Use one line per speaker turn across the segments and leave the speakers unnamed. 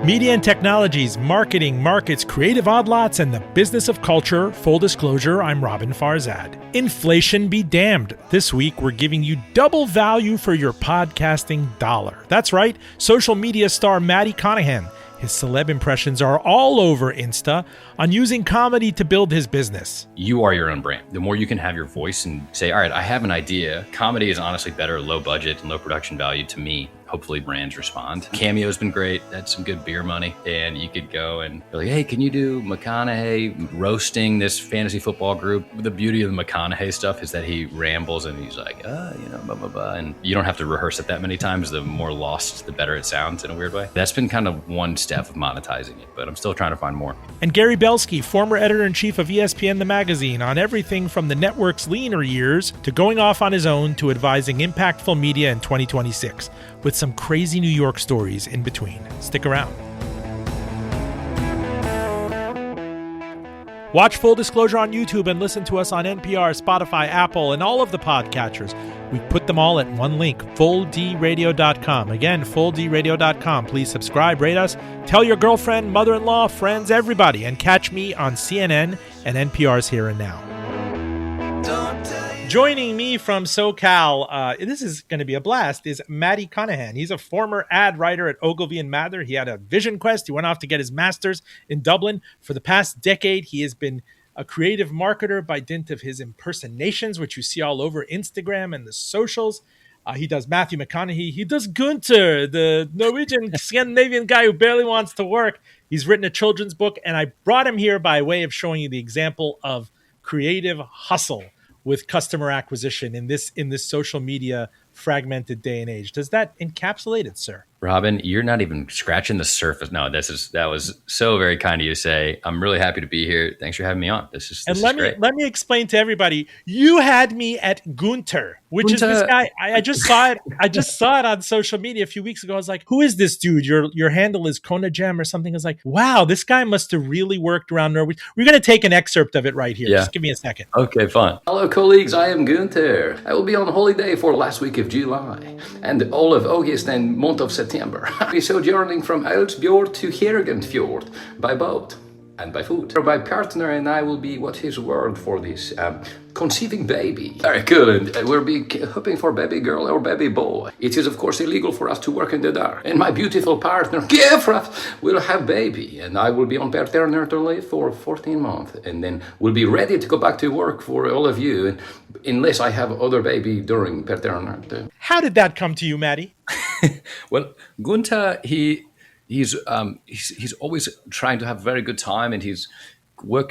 Media and technologies, marketing, markets, creative oddlots, and the business of culture. Full disclosure, I'm Robin Farzad. Inflation be damned. This week, we're giving you double value for your podcasting dollar. That's right, social media star Mattie Conaghan. His celeb impressions are all over Insta on using comedy to build his business.
You are your own brand. The more you can have your voice and say, all right, I have an idea. Comedy is honestly better, low budget and low production value to me. Hopefully brands respond. Cameo's been great. That's some good beer money. And you could go and be like, hey, can you do McConaughey roasting this fantasy football group? The beauty of the McConaughey stuff is that he rambles and he's like, blah, blah, blah. And you don't have to rehearse it that many times. The more lost, the better it sounds in a weird way. That's been kind of one step of monetizing it, but I'm still trying to find more.
And Gary Belsky, former editor-in-chief of ESPN The Magazine, on everything from the network's leaner years to going off on his own to advising impactful media in 2026, with some crazy New York stories in between. Stick around. Watch Full Disclosure on YouTube and listen to us on NPR, Spotify, Apple, and all of the podcatchers. We put them all at one link, fulldradio.com. Again, fulldradio.com. Please subscribe, rate us, tell your girlfriend, mother-in-law, friends, everybody, and catch me on CNN and NPR's Here and Now. Joining me from SoCal, this is going to be a blast, is Mattie Conaghan. He's a former ad writer at Ogilvy and Mather. He had a vision quest. He went off to get his master's in Dublin. For the past decade, he has been a creative marketer by dint of his impersonations, which you see all over Instagram and the socials. He does Matthew McConaughey. He does Gunther, the Norwegian Scandinavian guy who barely wants to work. He's written a children's book, and I brought him here by way of showing you the example of creative hustle with customer acquisition in this social media fragmented day and age. Does that encapsulate it, sir?
Robin, you're not even scratching the surface. No, that was so very kind of you to say. I'm really happy to be here. Thanks for having me on. This is great.
Let me explain to everybody. You had me at Gunther, which is this guy. I just saw it. I just saw it on social media a few weeks ago. I was like, who is this dude? Your handle is Conaghan or something. I was like, wow, this guy must have really worked around Norway. We're going to take an excerpt of it right here. Yeah. Just give me a second.
Okay, fine.
Hello, colleagues. I am Gunther. I will be on holiday for last week of July and all of August and month of September. We sojourning from Elsbjord to Fjord by boat and by foot. My partner and I will be, what his word for this, conceiving baby. Very cool, and we'll be hoping for baby girl or baby boy. It is of course illegal for us to work in the dark. And my beautiful partner, Gefrat, will have baby, and I will be on paternity leave for 14 months, and then we'll be ready to go back to work for all of you, and unless I have other baby during paternity.
How did that come to you, Mattie?
Well, Gunther, he's always trying to have a very good time, and he's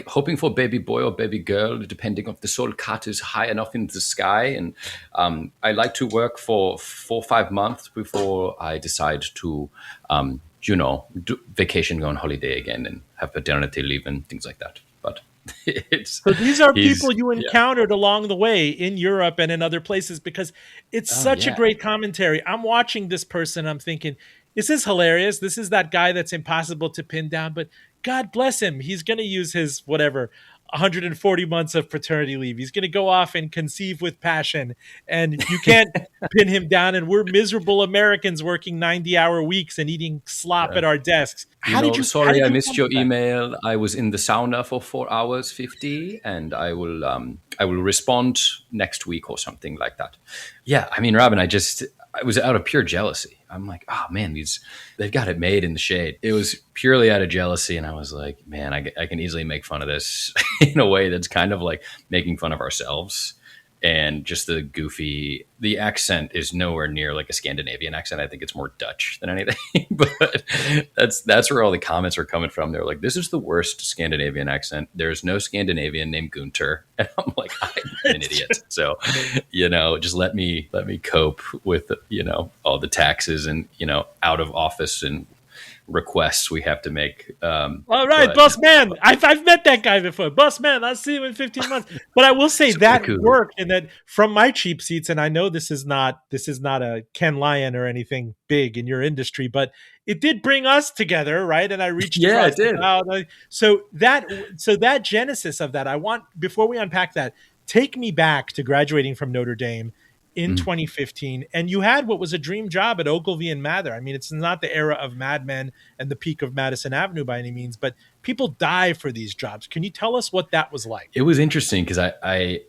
hoping for baby boy or baby girl, depending if the soul cut is high enough in the sky. And I like to work for 4 or 5 months before I decide to, do vacation, go on holiday again, and have paternity leave and things like that. But
so these are people you encountered along the way in Europe and in other places, because it's such a great commentary. I'm watching this person. I'm thinking, this is hilarious. This is that guy that's impossible to pin down, but God bless him. He's going to use his 140 months of paternity leave. He's going to go off and conceive with passion, and you can't pin him down. And we're miserable Americans working 90-hour weeks and eating slop at our desks.
I missed your email. I was in the sauna for 4 hours 50, and I will respond next week or something like that. Yeah, I mean, Robin, I was out of pure jealousy. I'm like, oh man, they've got it made in the shade. It was purely out of jealousy. And I was like, man, I can easily make fun of this in a way that's kind of like making fun of ourselves. And just the accent is nowhere near like a Scandinavian accent. I think it's more Dutch than anything. But that's where all the comments are coming from. They're like, this is the worst Scandinavian accent. There's no Scandinavian named Gunther. And I'm like, I'm an idiot. So, just let me cope with, all the taxes and, out of office and requests we have to make.
All right, boss man. I've met that guy before. Boss man, I'll see you in 15 months. But I will say that cool. Worked, and that from my cheap seats, and I know this is not a Ken Lyon or anything big in your industry, but it did bring us together, right? And I reached
it did.
So that genesis of that, before we unpack that, take me back to graduating from Notre Dame in 2015, and you had what was a dream job at Ogilvy and Mather. I mean, it's not the era of Mad Men and the peak of Madison Avenue by any means, but people die for these jobs. Can you tell us what that was like?
It was interesting because I'd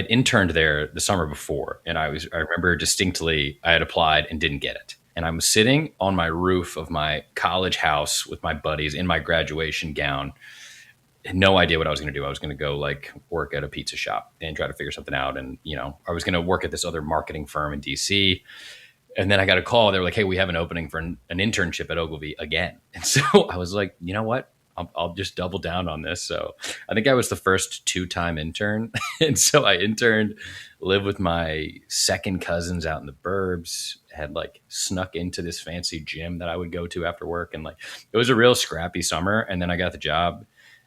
interned there the summer before, and I remember distinctly I had applied and didn't get it. And I was sitting on my roof of my college house with my buddies in my graduation gown. Had no idea what I was going to do. I was going to go like work at a pizza shop and try to figure something out. And, I was going to work at this other marketing firm in DC. And then I got a call. They were like, hey, we have an opening for an internship at Ogilvy again. And so I was like, you know what? I'll just double down on this. So I think I was the first 2-time intern. And so I interned, lived with my second cousins out in the burbs, had like snuck into this fancy gym that I would go to after work. And like, it was a real scrappy summer. And then I got the job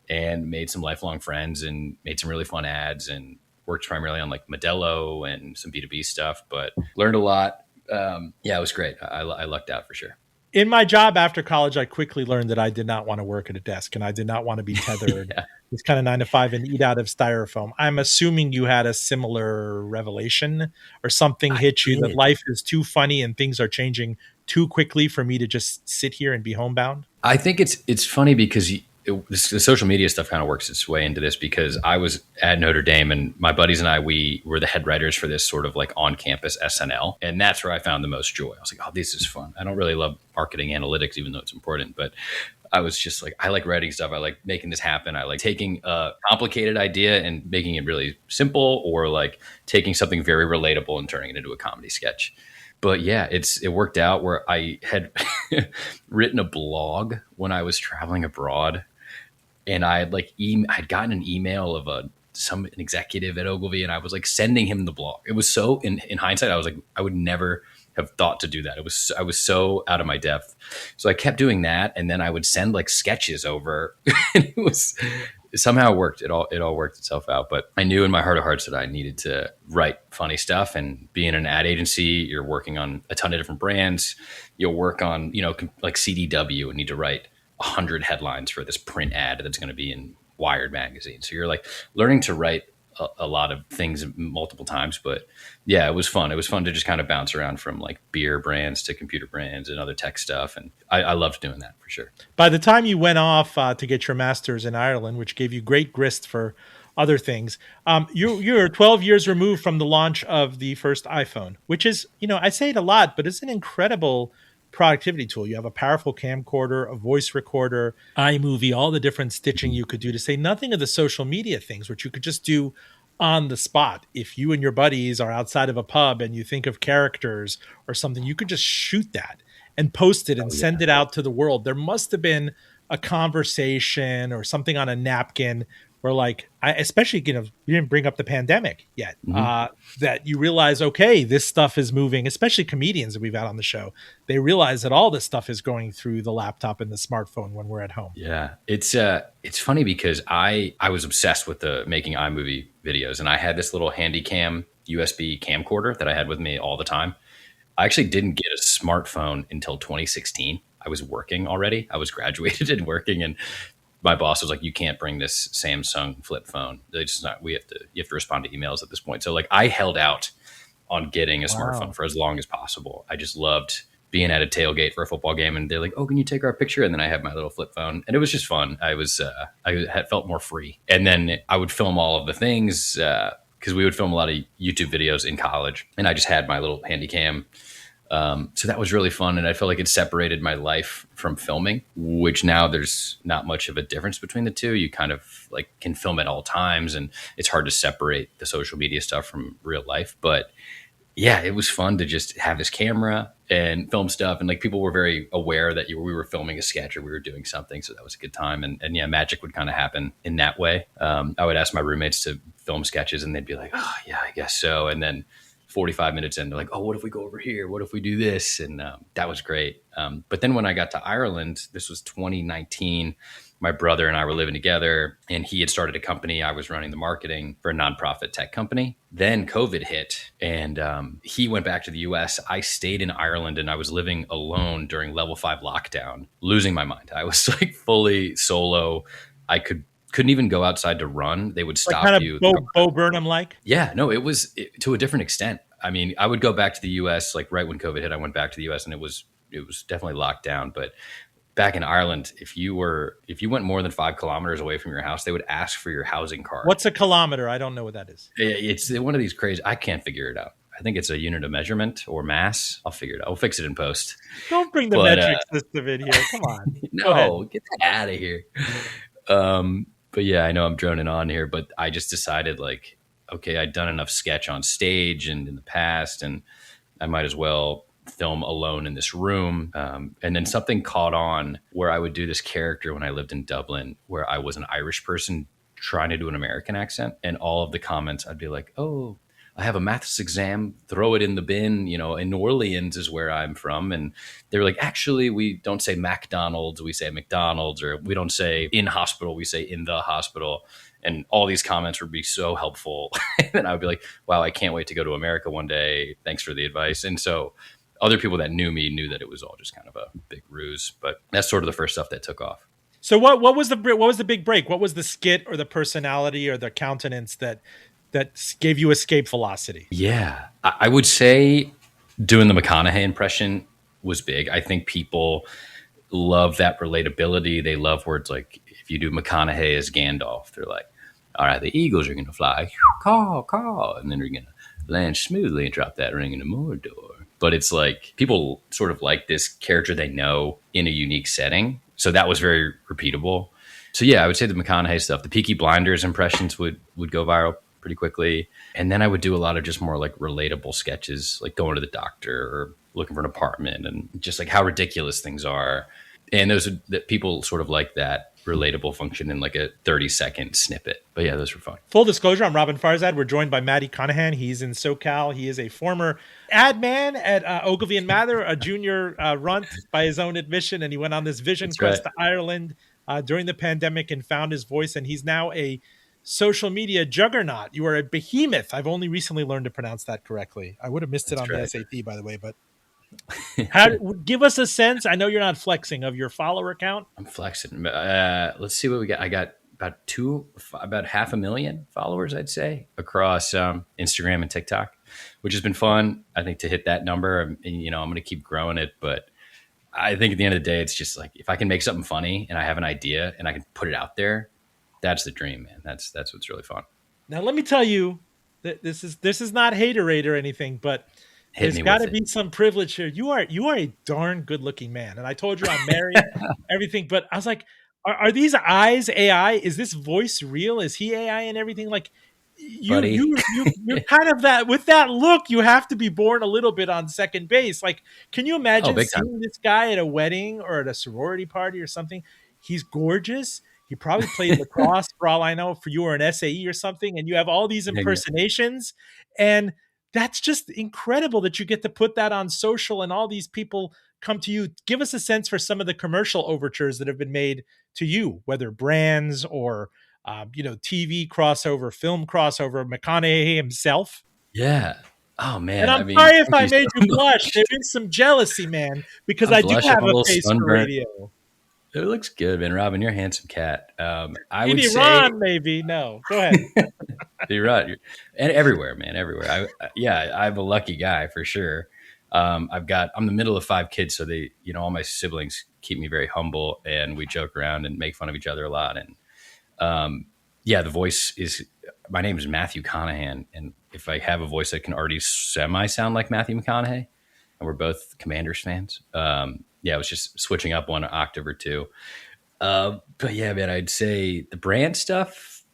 and made some lifelong friends and made some really fun ads and worked primarily on like Modelo and some B2B stuff, but learned a lot. Yeah, it was great. I lucked out for sure.
In my job after college, I quickly learned that I did not want to work at a desk and I did not want to be tethered.
Yeah.
It's kind of 9 to 5 and eat out of styrofoam. I'm assuming you had a similar revelation or something hit you that life is too funny and things are changing too quickly for me to just sit here and be homebound.
I think it's funny because the social media stuff kind of works its way into this, because I was at Notre Dame and my buddies and I, we were the head writers for this sort of like on-campus SNL. And that's where I found the most joy. I was like, oh, this is fun. I don't really love marketing analytics, even though it's important, but I was just like, I like writing stuff. I like making this happen. I like taking a complicated idea and making it really simple, or like taking something very relatable and turning it into a comedy sketch. But yeah, it worked out where I had written a blog when I was traveling abroad. And I had I'd gotten an email of an executive at Ogilvy, and I was like sending him the blog. It was so in hindsight, I was like, I would never have thought to do that. I was so out of my depth. So I kept doing that, and then I would send like sketches over, and it somehow worked. It all worked itself out. But I knew in my heart of hearts that I needed to write funny stuff. And being in an ad agency, you're working on a ton of different brands. You'll work on like CDW and need to write 100 headlines for this print ad that's going to be in Wired magazine. So you're like learning to write a lot of things multiple times. But yeah, it was fun. It was fun to just kind of bounce around from like beer brands to computer brands and other tech stuff. And I loved doing that for sure.
By the time you went off to get your master's in Ireland, which gave you great grist for other things, you're 12 years removed from the launch of the first iPhone, which is, I say it a lot, but it's an incredible productivity tool. You have a powerful camcorder, a voice recorder, iMovie, all the different stitching you could do, to say nothing of the social media things, which you could just do on the spot. If you and your buddies are outside of a pub and you think of characters or something, you could just shoot that and post it and send it out to the world. There must have been a conversation or something on a napkin where, like, especially, you didn't bring up the pandemic yet, that you realize, okay, this stuff is moving, especially comedians that we've had on the show. They realize that all this stuff is going through the laptop and the smartphone when we're at home.
Yeah. It's funny because I was obsessed with the making iMovie videos, and I had this little handy cam USB camcorder that I had with me all the time. I actually didn't get a smartphone until 2016. I was working already. I was graduated and working, and my boss was like, you can't bring this Samsung flip phone. It's just not, you have to respond to emails at this point. So like I held out on getting a smartphone for as long as possible. I just loved being at a tailgate for a football game, and they're like, oh, can you take our picture? And then I had my little flip phone, and it was just fun. I had felt more free. And then I would film all of the things, because we would film a lot of YouTube videos in college, and I just had my little handy cam. So that was really fun. And I felt like it separated my life from filming, which now there's not much of a difference between the two. You kind of like can film at all times, and it's hard to separate the social media stuff from real life. But yeah, it was fun to just have this camera and film stuff. And like people were very aware that we were filming a sketch or we were doing something. So that was a good time. And yeah, magic would kind of happen in that way. I would ask my roommates to film sketches, and they'd be like, oh yeah, I guess so. And then 45 minutes in, they're like, oh, what if we go over here? What if we do this? And that was great. But then when I got to Ireland, this was 2019, my brother and I were living together, and he had started a company. I was running the marketing for a nonprofit tech company. Then COVID hit, and he went back to the US. I stayed in Ireland, and I was living alone during level 5 lockdown, losing my mind. I was like fully solo. I couldn't even go outside to run. They would stop
like
you.
Bo Burnham like?
Yeah, no, it was to a different extent. I mean, I would go back to the US like right when COVID hit. I went back to the US and it was definitely locked down. But back in Ireland, if you went more than 5 kilometers away from your house, they would ask for your housing card.
What's a kilometer? I don't know what that is.
It's one of these crazy. I can't figure it out. I think it's a unit of measure or mass. I'll figure it out. We'll fix it in post.
Don't bring the metric system in here. Come on.
No, get that out of here. But yeah, I know I'm droning on here, but I just decided like, okay, I'd done enough sketch on stage and in the past, and I might as well film alone in this room. And then something caught on where I would do this character when I lived in Dublin, where I was an Irish person trying to do an American accent. And all of the comments, I'd be like, oh, I have a maths exam, throw it in the bin. You know, in New Orleans is where I'm from. And they were like, actually, we don't say McDonald's, we say McDonald's, or we don't say in hospital, we say in the hospital. And all these comments would be so helpful. And I would be like, wow, I can't wait to go to America one day. Thanks for the advice. And so other people that knew me knew that it was all just kind of a big ruse. But that's sort of the first stuff that took off.
So what was the big break? What was the skit or the personality or the countenance that gave you escape velocity?
Yeah, I would say doing the McConaughey impression was big. I think people love that relatability. They love words like if you do McConaughey as Gandalf, they're like, all right, the eagles are going to fly, caw, and then they're going to land smoothly and drop that ring into Mordor. But it's like people sort of like this character they know in a unique setting. So that was very repeatable. So yeah, I would say the McConaughey stuff, the Peaky Blinders impressions would go viral pretty quickly. And then I would do a lot of just more like relatable sketches, like going to the doctor or looking for an apartment and just like how ridiculous things are. And that people sort of like that relatable function in like a 30-second snippet. But yeah, those were fun.
Full disclosure, I'm Robin Farzad. We're joined by Mattie Conaghan. He's in SoCal. He is a former ad man at Ogilvy and Mather, a junior runt by his own admission. And he went on this vision quest to Ireland during the pandemic and found his voice. And he's now a social media juggernaut. You are a behemoth. I've only recently learned to pronounce that correctly. I would have missed it on the SAT, by the way, but give us a sense. I know you're not flexing of your follower count.
I'm flexing. Let's see what we got. I got about 500,000 followers, I'd say, across Instagram and TikTok, which has been fun. I think to hit that number, I'm going to keep growing it. But I think at the end of the day, it's just like if I can make something funny and I have an idea and I can put it out there, that's the dream, man. That's what's really fun.
Now, let me tell you that this is not haterade or anything, but there's got to be some privilege here. You are a darn good looking man. And I told you I'm married, everything, but I was like, are these eyes AI? Is this voice real? Is he AI and everything? Like you're kind of that with that look, you have to be born a little bit on second base. Like, can you imagine seeing this guy at a wedding or at a sorority party or something? He's gorgeous. He probably played lacrosse for all I know, for you or an SAE or something. And you have all these impersonations. And that's just incredible that you get to put that on social and all these people come to you. Give us a sense for some of the commercial overtures that have been made to you, whether brands or, TV crossover, film crossover, McConaughey himself.
Yeah. Oh, man.
And I'm sorry if I made you blush. There is some jealousy, man, because I do have a face for radio.
It looks good, man. Robin, you're a handsome cat. I
would say Iran, maybe. No, go ahead.
You're right. And everywhere, man, everywhere. I'm a lucky guy for sure. I'm the middle of 5 kids, so they, all my siblings keep me very humble, and we joke around and make fun of each other a lot. And the voice is, my name is Matthew Conaghan, and if I have a voice that can already semi sound like Matthew McConaughey, and we're both Commanders fans. I was just switching up one octave or two. But yeah, man, I'd say the brand stuff,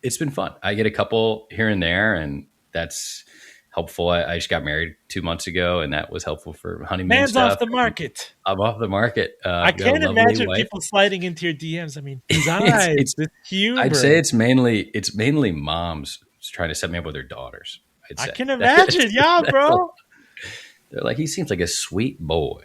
it's been fun. I get a couple here and there, and that's helpful. I just got married 2 months ago, and that was helpful for honeymoon
Man's
stuff.
off the market.
I'm off the market.
I can't imagine people sliding into your DMs. I mean, his eyes, this humor.
I'd say it's mainly moms trying to set me up with their daughters.
I can imagine. Yeah, bro.
They're like, he seems like a sweet boy.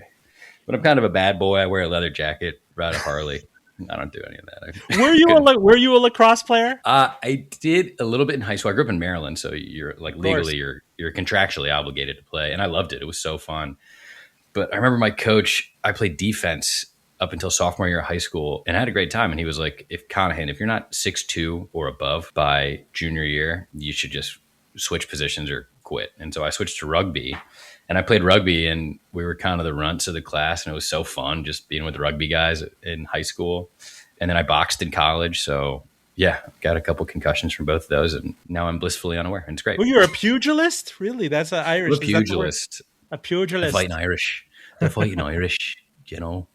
But I'm kind of a bad boy. I wear a leather jacket, ride a Harley. I don't do any of that.
Were you a lacrosse player?
I did a little bit in high school. I grew up in Maryland, so you're like legally you're contractually obligated to play, and I loved it. It was so fun. But I remember my coach. I played defense up until sophomore year of high school, and I had a great time. And he was like, "If you're not 6'2" or above by junior year, you should just switch positions or quit. And so I switched to rugby, and I played rugby, and we were kind of the runts of the class, and it was so fun just being with the rugby guys in high school. And then I boxed in college. So yeah, got a couple concussions from both of those, and now I'm blissfully unaware, and it's great.
Well, you're a pugilist? Really? That's an Irish.
I'm a pugilist.
A pugilist.
I fight in Irish. I fight in Irish, you know.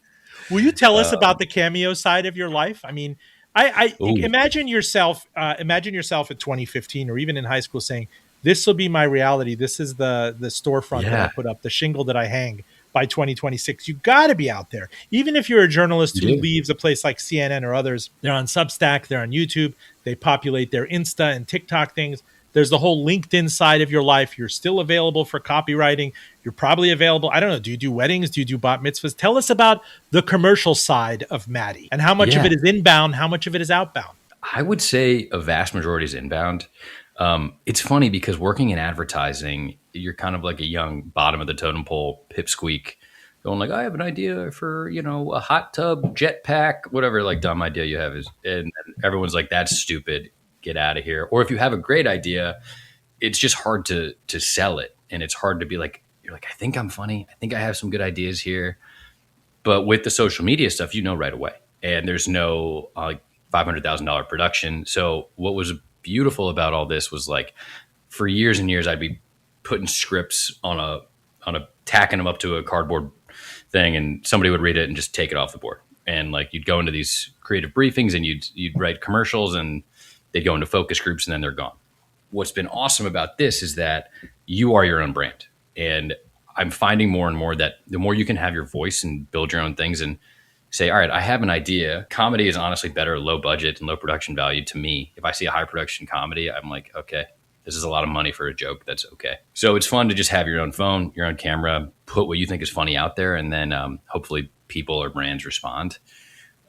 Will you tell us about the cameo side of your life? I mean, I imagine yourself at 2015 or even in high school saying, this will be my reality. This is the storefront that I put up, the shingle that I hang by 2026. You got to be out there. Even if you're a journalist who leaves a place like CNN or others, they're on Substack, they're on YouTube, they populate their Insta and TikTok things. There's the whole LinkedIn side of your life. You're still available for copywriting. You're probably available. I don't know. Do you do weddings? Do you do bat mitzvahs? Tell us about the commercial side of Mattie and how much of it is inbound, how much of it is outbound.
I would say a vast majority is inbound. It's funny because working in advertising, you're kind of like a young bottom of the totem pole pipsqueak going like, I have an idea for, a hot tub, jetpack, whatever like dumb idea you have is. And everyone's like, that's stupid. Get out of here. Or if you have a great idea, it's just hard to sell it. And it's hard to be like, you're like, I think I'm funny. I think I have some good ideas here. But with the social media stuff, right away. And there's no $500,000 production. So what was beautiful about all this was like, for years and years, I'd be putting scripts on a tacking them up to a cardboard thing, and somebody would read it and just take it off the board. And like, you'd go into these creative briefings and you'd write commercials, and they'd go into focus groups, and then they're gone. What's been awesome about this is that you are your own brand. And I'm finding more and more that the more you can have your voice and build your own things and say, all right, I have an idea. Comedy is honestly better low budget and low production value to me. If I see a high production comedy, I'm like, okay, this is a lot of money for a joke. That's okay. So it's fun to just have your own phone, your own camera, put what you think is funny out there, and then hopefully people or brands respond.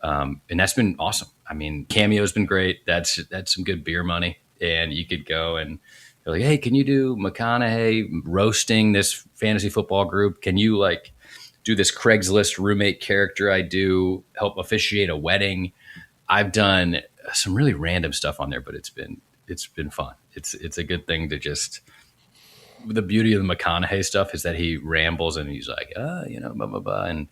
And that's been awesome. I mean, Cameo's been great. That's some good beer money. And you could go and they're like, hey, can you do McConaughey roasting this fantasy football group? Can you like do this Craigslist roommate character I do, help officiate a wedding? I've done some really random stuff on there, but it's been fun. It's a good thing to just, the beauty of the McConaughey stuff is that he rambles and he's like, blah, blah, blah. And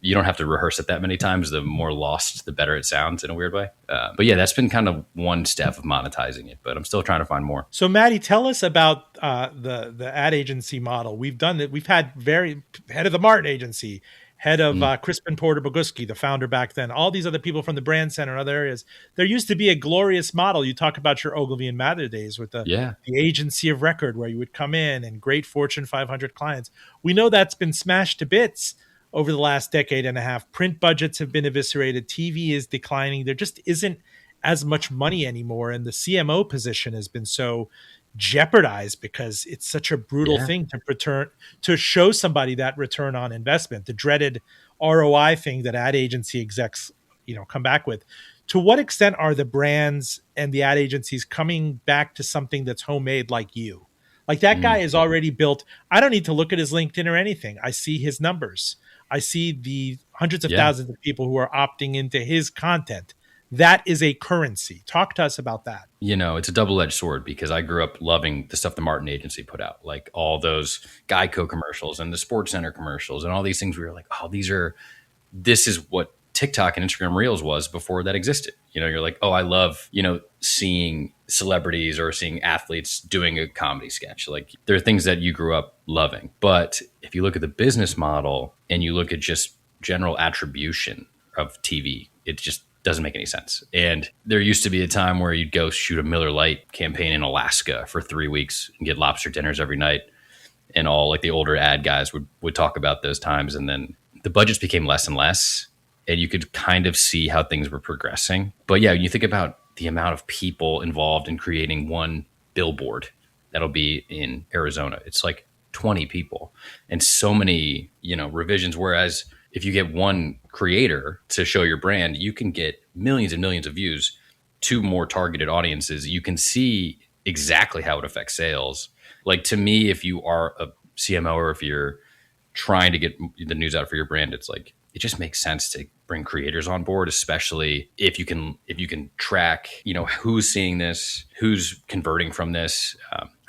you don't have to rehearse it that many times. The more lost, the better it sounds in a weird way. But yeah, that's been kind of one step of monetizing it, but I'm still trying to find more.
So Mattie, tell us about the ad agency model. We've done that. We've had head of the Martin agency, head of Crispin Porter Belsky, the founder back then, all these other people from the Brand Center and other areas. There used to be a glorious model. You talk about your Ogilvy and Mather days with the agency of record where you would come in and great Fortune 500 clients. We know that's been smashed to bits over the last decade and a half. Print budgets have been eviscerated. TV is declining. There just isn't as much money anymore. And the CMO position has been so jeopardized because it's such a brutal thing to show somebody that return on investment, the dreaded ROI thing that ad agency execs, come back with. To what extent are the brands and the ad agencies coming back to something that's homemade like you? Like that guy is already built. I don't need to look at his LinkedIn or anything. I see his numbers. I see the hundreds of thousands of people who are opting into his content. That is a currency. Talk to us about that.
It's a double-edged sword because I grew up loving the stuff the Martin agency put out, like all those Geico commercials and the Sports Center commercials and all these things. We were like, oh, this is what TikTok and Instagram Reels was before that existed. You're like, oh, I love, seeing celebrities or seeing athletes doing a comedy sketch. Like there are things that you grew up loving. But if you look at the business model and you look at just general attribution of TV, it just doesn't make any sense. And there used to be a time where you'd go shoot a Miller Lite campaign in Alaska for 3 weeks and get lobster dinners every night. And all like the older ad guys would talk about those times. And then the budgets became less and less. And you could kind of see how things were progressing. But yeah, when you think about the amount of people involved in creating one billboard that'll be in Arizona, it's like 20 people and so many, revisions. Whereas if you get one creator to show your brand, you can get millions and millions of views to more targeted audiences. You can see exactly how it affects sales. Like to me, if you are a CMO or if you're trying to get the news out for your brand, it's like, it just makes sense to bring creators on board, especially if you can track, who's seeing this, who's converting from this,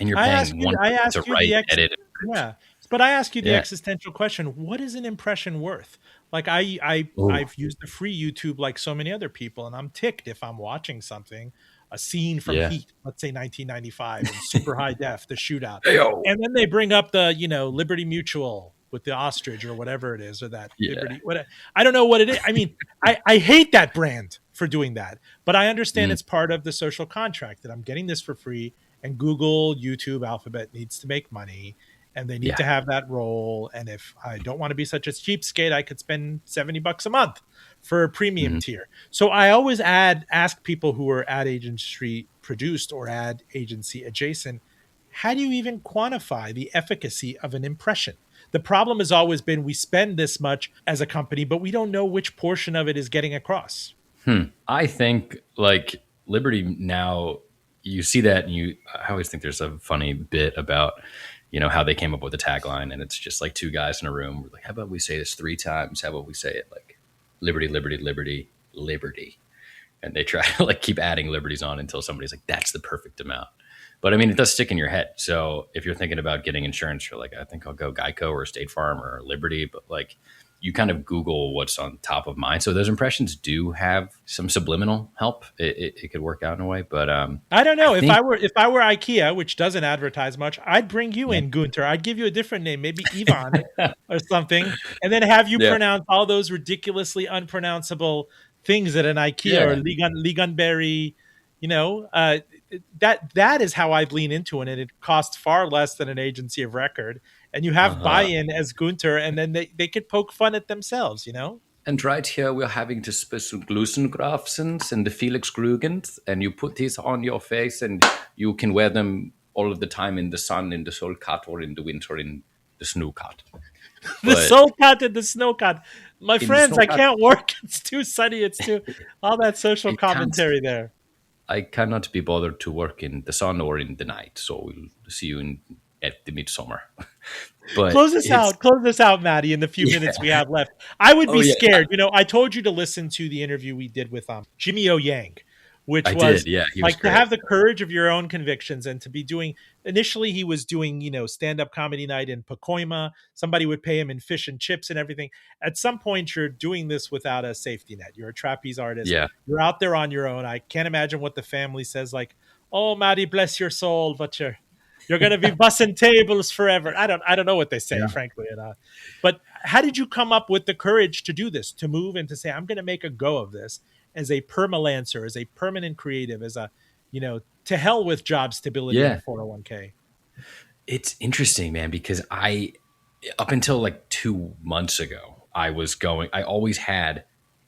and you're paying one
I
person to
ask you
write, edit.
yeah, but I ask you the
Yeah.
existential question: what is an impression worth? Like
Ooh.
I've used the free YouTube like so many other people, and I'm ticked if I'm watching something, a scene from
Yeah.
Heat, let's say 1995, in super high def, the shootout,
Hey-o.
and then they bring up the Liberty Mutual with the ostrich or whatever it is, or that
Yeah.
Liberty. What I don't know what it is. I mean, I hate that brand for doing that, but I understand it's part of the social contract that I'm getting this for free, and Google, YouTube, Alphabet needs to make money, and they need to have that role. And if I don't want to be such a cheapskate, I could spend $70 a month for a premium tier. So I always ask people who are ad agency produced or ad agency adjacent, how do you even quantify the efficacy of an impression? The problem has always been we spend this much as a company, but we don't know which portion of it is getting across.
I think like Liberty now, you see that, and I always think there's a funny bit about, how they came up with the tagline, and it's just like two guys in a room. We're like, how about we say this 3 times? How about we say it like Liberty, Liberty, Liberty, Liberty? And they try to like keep adding liberties on until somebody's like, that's the perfect amount. But I mean, it does stick in your head. So if you're thinking about getting insurance, you're like, I think I'll go Geico or State Farm or Liberty. But like, you kind of Google what's on top of mind. So those impressions do have some subliminal help. It could work out in a way. But
I don't know. If I were IKEA, which doesn't advertise much, I'd bring you in, Gunther. I'd give you a different name, maybe Ivan or something, and then have you pronounce all those ridiculously unpronounceable things at an IKEA or Liganberry. That is how I'd lean into it, and it costs far less than an agency of record. And you have buy-in as Gunther, and then they could poke fun at themselves,
And right here, we're having the special Glusengrafsens and the Felix Grugens, and you put these on your face, and you can wear them all of the time in the sun, in the soul cut, or in the winter in the snow cut.
The soul cut and the snow cut. My friends, I can't work. It's too sunny. It's too all that social commentary there.
I cannot be bothered to work in the sun or in the night, so we'll see you at the midsummer. But
close this out, Mattie, in the few minutes we have left. I would be scared. I told you to listen to the interview we did with Jimmy O Yang, which was like to have the courage of your own convictions and to be doing. Initially, he was doing stand-up comedy night in Pacoima. Somebody would pay him in fish and chips and everything. At some point, you're doing this without a safety net. You're a trapeze artist.
Yeah.
You're out there on your own. I can't imagine what the family says. Like, oh, Mattie, bless your soul, but you're going to be bussing tables forever. I don't know what they say, frankly. But how did you come up with the courage to do this, to move and to say, I'm going to make a go of this as a permalancer, as a permanent creative, as a, to hell with job stability and 401k?
It's interesting, man, because up until like 2 months ago, I always had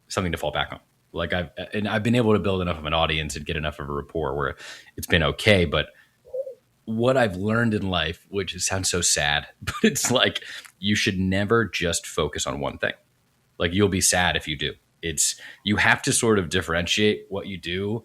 something to fall back on. Like I've been able to build enough of an audience and get enough of a rapport where it's been okay. But what I've learned in life, which sounds so sad, but it's like you should never just focus on one thing. Like you'll be sad if you do. You have to sort of differentiate what you do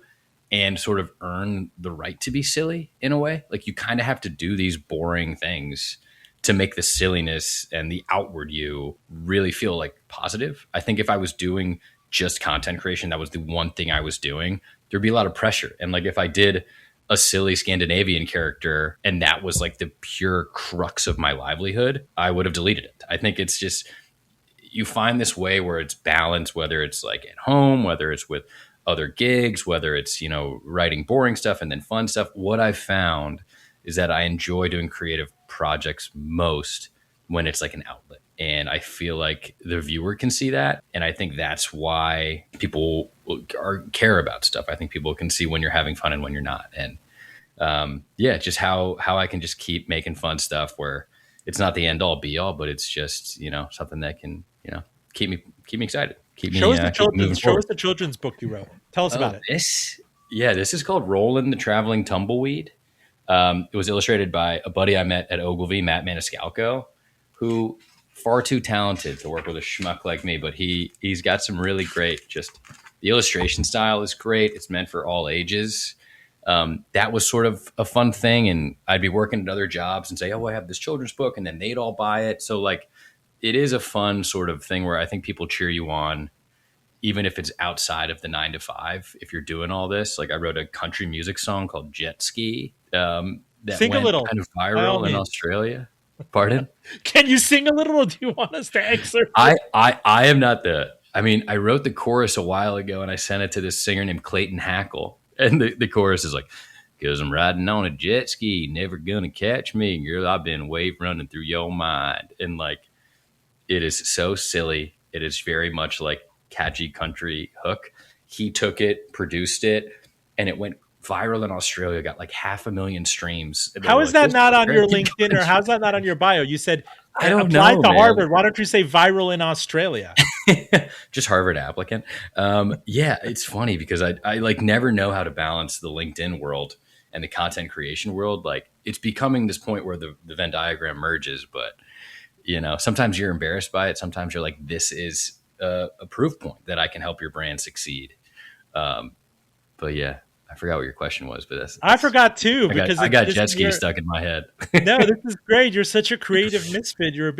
and sort of earn the right to be silly in a way. Like you kind of have to do these boring things to make the silliness and the outward you really feel like positive. I think if I was doing just content creation, that was the one thing I was doing, there'd be a lot of pressure. And like if I did a silly Scandinavian character and that was like the pure crux of my livelihood, I would have deleted it. I think it's just, you find this way where it's balanced, whether it's like at home, whether it's with other gigs, whether it's, writing boring stuff and then fun stuff. What I've found is that I enjoy doing creative projects most when it's like an outlet. And I feel like the viewer can see that. And I think that's why people care about stuff. I think people can see when you're having fun and when you're not. And just how I can just keep making fun stuff where it's not the end all be all, but it's just, something that can, keep me excited.
Show us the children's book you wrote. Tell us about it.
This is called Rollin' the Traveling Tumbleweed. It was illustrated by a buddy I met at Ogilvy, Matt Maniscalco, who far too talented to work with a schmuck like me, but he's got some really great, just the illustration style is great. It's meant for all ages. That was sort of a fun thing. And I'd be working at other jobs and say, oh, I have this children's book, and then they'd all buy it. So like it is a fun sort of thing where I think people cheer you on, even if it's outside of the 9 to 5. If you're doing all this, like I wrote a country music song called Jet Ski that
Sing a
went
little,
kind of
by all
viral in
means.
Australia. Pardon?
Can you sing a little, or do you want us to excerpt?
I am not the. I mean, I wrote the chorus a while ago and I sent it to this singer named Clayton Hackle, and the chorus is like, "'Cause I'm riding on a jet ski, never gonna catch me, girl. I've been wave running through your mind," and like, it is so silly. It is very much like catchy country hook. He took it, produced it, and it went viral in Australia. Got like 500,000 streams.
How is that not on your LinkedIn, or how's that not on your bio? You said
I don't
apply
know,
to
man.
Harvard. Why don't you say viral in Australia?
Just Harvard applicant. Yeah, it's funny because I like never know how to balance the LinkedIn world and the content creation world. Like it's becoming this point where the Venn diagram merges, but sometimes you're embarrassed by it. Sometimes you're like, this is a proof point that I can help your brand succeed. But yeah, I forgot what your question was, but
I forgot too, because
I got jet ski stuck in my head.
No, this is great. You're such a creative misfit. You're a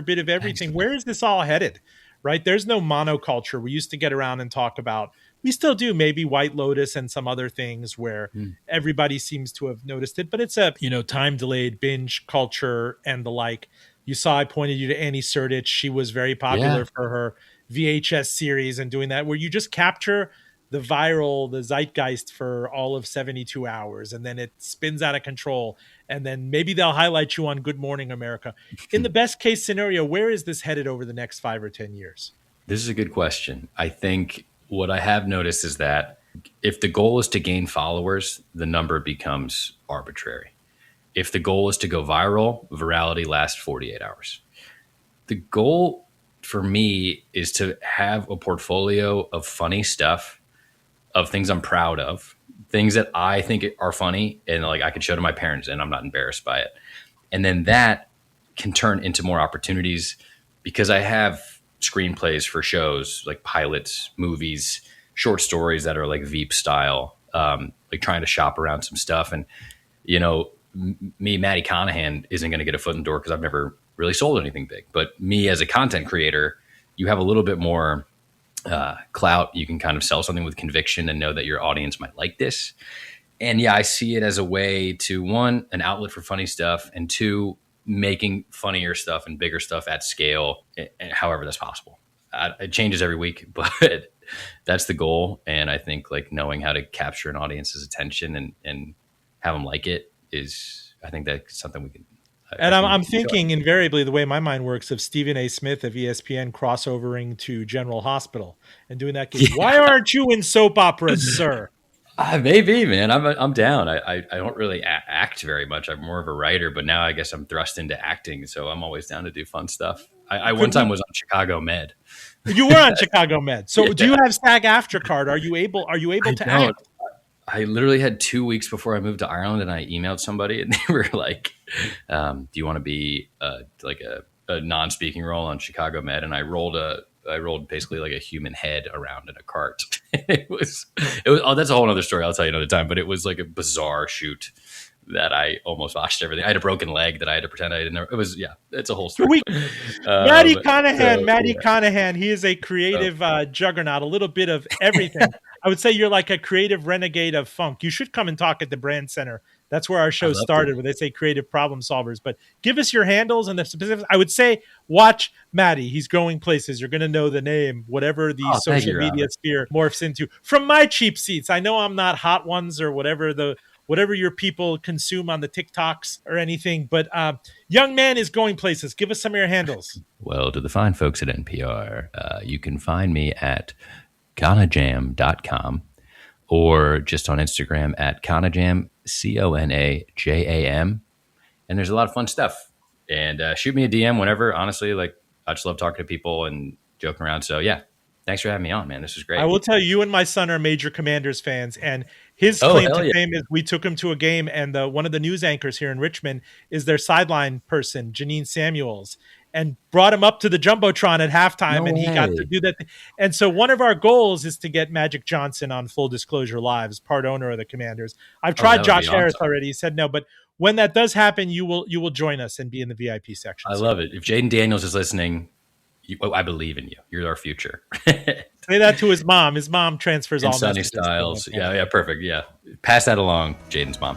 bit of everything. Where is this all headed? Right? There's no monoculture. We used to get around and talk about, we still do, maybe White Lotus and some other things where everybody seems to have noticed it, but it's a, time delayed binge culture and the like. You saw, I pointed you to Annie Serdich. She was very popular for her VHS series and doing that, where you just capture the zeitgeist for all of 72 hours, and then it spins out of control. And then maybe they'll highlight you on Good Morning America. In the best case scenario, where is this headed over the next 5 or 10 years?
This is a good question. I think what I have noticed is that if the goal is to gain followers, the number becomes arbitrary. If the goal is to go viral, virality lasts 48 hours. The goal for me is to have a portfolio of funny stuff, of things I'm proud of, things that I think are funny and like I could show to my parents and I'm not embarrassed by it. And then that can turn into more opportunities because I have screenplays for shows like pilots, movies, short stories that are like Veep style, like trying to shop around some stuff. And, me, Mattie Conaghan, isn't going to get a foot in the door because I've never really sold anything big. But me as a content creator, you have a little bit more clout. You can kind of sell something with conviction and know that your audience might like this. And yeah, I see it as a way to, one, an outlet for funny stuff, and two, making funnier stuff and bigger stuff at scale, however that's possible. It changes every week, but that's the goal. And I think like knowing how to capture an audience's attention and have them like it is, I think that's something we can.
And I'm thinking invariably the way my mind works of Stephen A. Smith of ESPN crossovering to General Hospital and doing that game. Yeah. Why aren't you in soap operas, sir?
Maybe, man. I'm down. I don't really act very much. I'm more of a writer, but now I guess I'm thrust into acting, so I'm always down to do fun stuff. I one time was on Chicago Med.
You were on Chicago Med. So do you have SAG-AFTRA card? Are you able to act?
I literally had 2 weeks before I moved to Ireland, and I emailed somebody, and they were like, "Do you want to be like a non-speaking role on Chicago Med?" And I rolled basically like a human head around in a cart. It was. Oh, that's a whole other story. I'll tell you another time. But it was like a bizarre shoot that I almost botched everything. I had a broken leg that I had to pretend I didn't know. It was, it's a whole story.
Mattie Conaghan. He is a creative juggernaut. A little bit of everything. I would say you're like a creative renegade of funk. You should come and talk at the Brand Center. That's where our show started, where they say creative problem solvers. But give us your handles and the specifics. I would say watch Mattie. He's going places. You're going to know the name, whatever the social media sphere morphs into. From my cheap seats, I know I'm not Hot Ones or whatever your people consume on the TikToks or anything. But young man is going places. Give us some of your handles.
Well, to the fine folks at NPR, you can find me at conajam.com or just on Instagram at Conajam, CONAJAM. And there's a lot of fun stuff. And shoot me a DM whenever. Honestly, like I just love talking to people and joking around. So yeah, thanks for having me on, man. This was great.
I will tell you and my son are major Commanders fans, and his claim to fame is we took him to a game, and one of the news anchors here in Richmond is their sideline person, Janine Samuels, and brought him up to the Jumbotron at halftime, and he got to do that. And so one of our goals is to get Magic Johnson on Full Disclosure Live as part owner of the Commanders. I've tried Josh Harris already. He said no, but when that does happen, you will join us and be in the VIP section.
I love it. If Jaden Daniels is listening, I believe in you. You're our future.
Say that to his mom. His mom transfers
and
all
Sunny
messages.
Styles. Yeah, perfect. Yeah. Pass that along, Jaden's mom.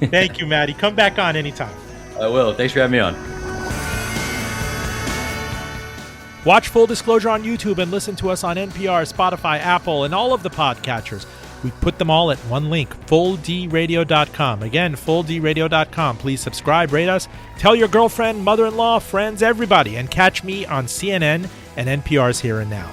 Thank you, Mattie. Come back on anytime.
I will. Thanks for having me on.
Watch Full Disclosure on YouTube and listen to us on NPR, Spotify, Apple, and all of the podcatchers. We put them all at one link, fulldradio.com. Again, fulldradio.com. Please subscribe, rate us, tell your girlfriend, mother-in-law, friends, everybody, and catch me on CNN and NPR's Here and Now.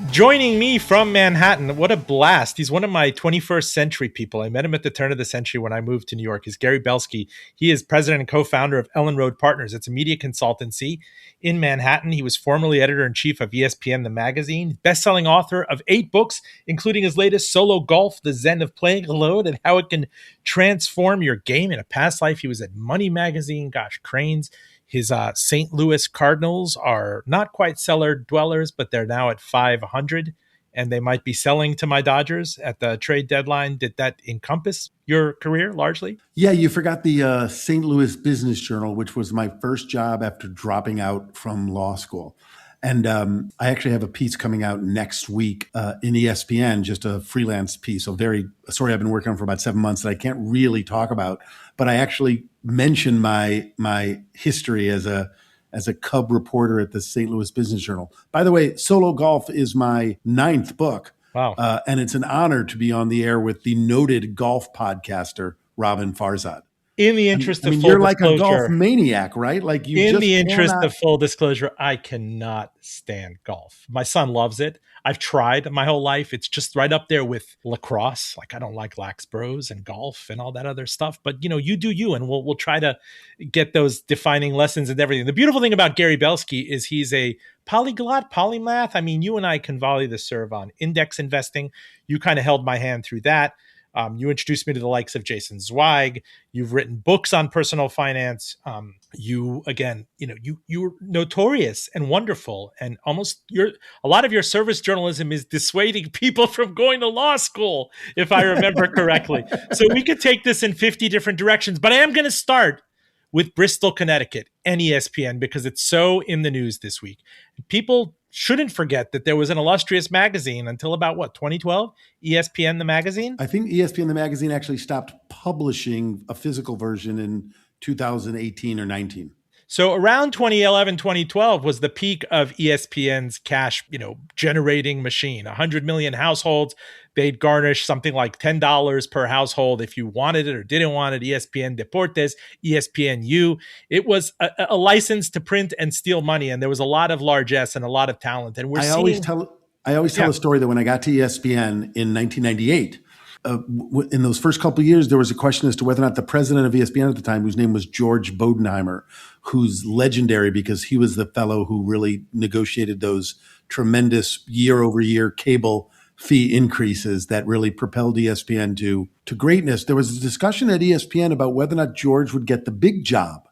Joining me from Manhattan, what a blast. He's one of my 21st century people. I met him at the turn of the century when I moved to New York. He's Gary Belsky. He is president and co-founder of Ellen Road Partners. It's a media consultancy in Manhattan. He was formerly editor-in-chief of ESPN, the magazine, best-selling author of 8 books, including his latest, Solo Golf, The Zen of Playing Alone, and How It Can Transform Your Game. In a past life, he was at Money Magazine, Cranes. His St. Louis Cardinals are not quite cellar dwellers, but they're now at 500, and they might be selling to my Dodgers at the trade deadline. Did that encompass your career largely?
Yeah, you forgot the St. Louis Business Journal, which was my first job after dropping out from law school. And I actually have a piece coming out next week in ESPN, just a freelance piece, a story I've been working on for about 7 months that I can't really talk about, but I actually mention my history as a cub reporter at the St. Louis Business Journal. By the way, Solo Golf is my 9th book.
Wow.
And it's an honor to be on the air with the noted golf podcaster, Robin Farzad.
In the interest of full
you're
disclosure,
like a golf maniac, right? Like you.
In
just
the interest
cannot...
of full disclosure, I cannot stand golf. My son loves it. I've tried my whole life. It's just right up there with lacrosse. Like I don't like lax bros and golf and all that other stuff. But you do you, and we'll try to get those defining lessons and everything. The beautiful thing about Gary Belsky is he's a polyglot, polymath. I mean, you and I can volley the serve on index investing. You kind of held my hand through that. You introduced me to the likes of Jason Zweig. You've written books on personal finance. You're notorious and wonderful, and a lot of your service journalism is dissuading people from going to law school, if I remember correctly. So we could take this in 50 different directions, but I am going to start with Bristol, Connecticut and ESPN because it's so in the news this week. People shouldn't forget that there was an illustrious magazine until about 2012, ESPN the magazine?
I think ESPN the magazine actually stopped publishing a physical version in 2018 or 19.
So around 2011, 2012 was the peak of ESPN's cash, generating machine. 100 million households. They'd garnish something like $10 per household if you wanted it or didn't want it. ESPN Deportes, ESPNU. It was a license to print and steal money, and there was a lot of largesse and a lot of talent. And I always tell
a story that when I got to ESPN in 1998. In those first couple of years, there was a question as to whether or not the president of ESPN at the time, whose name was George Bodenheimer, who's legendary because he was the fellow who really negotiated those tremendous year-over-year cable fee increases that really propelled ESPN to greatness. There was a discussion at ESPN about whether or not George would get the big job.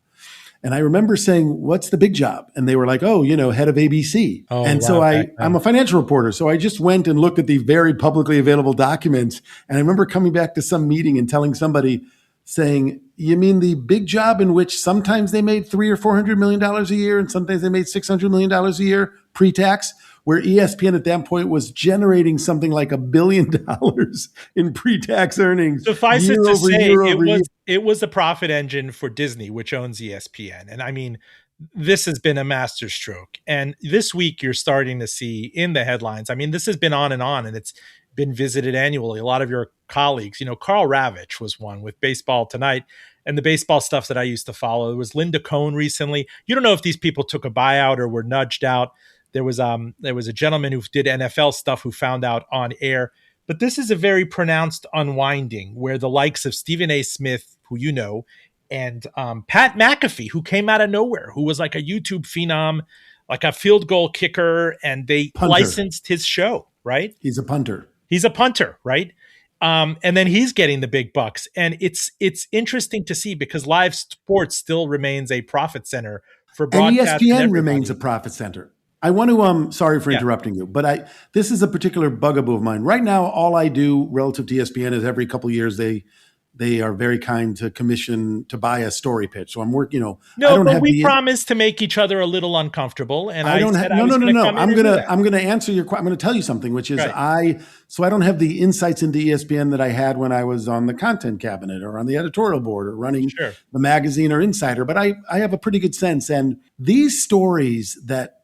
And I remember saying, what's the big job? And they were like, head of ABC.
Oh,
and
wow.
so I'm a financial reporter. So I just went and looked at the very publicly available documents. And I remember coming back to some meeting and telling somebody, saying, you mean the big job in which sometimes they made $300 or $400 million a year and sometimes they made $600 million a year pre-tax, where ESPN at that point was generating something like $1 billion in pre-tax earnings.
Suffice it to say, it was the profit engine for Disney, which owns ESPN. And I mean, this has been a masterstroke. And this week you're starting to see in the headlines, I mean, this has been on, and it's been visited annually. A lot of your colleagues, Carl Ravitch was one with Baseball Tonight and the baseball stuff that I used to follow. There was Linda Cohn recently. You don't know if these people took a buyout or were nudged out. There was a gentleman who did NFL stuff who found out on air. But this is a very pronounced unwinding where the likes of Stephen A. Smith, who you know, and Pat McAfee, who came out of nowhere, who was like a YouTube phenom, like a field goal kicker, and they licensed his show, right?
He's a punter,
right? And then he's getting the big bucks. And it's interesting to see because live sports still remains a profit center for broadcast.
And ESPN remains a profit center. I want to, sorry for interrupting you, but this is a particular bugaboo of mine. Right now, all I do relative to ESPN is every couple of years, they they are very kind to commission to buy a story pitch. So I'm working, I
No,
don't
but
have
we promised to make each other a little uncomfortable, and I
don't
said
have,
I was going to come in
I'm
and do
gonna
that.
I'm gonna answer your question. I'm gonna tell you something, which is
Right.
I don't have the insights into ESPN that I had when I was on the content cabinet or on the editorial board or running
Sure.
the magazine or Insider, but I have a pretty good sense. And these stories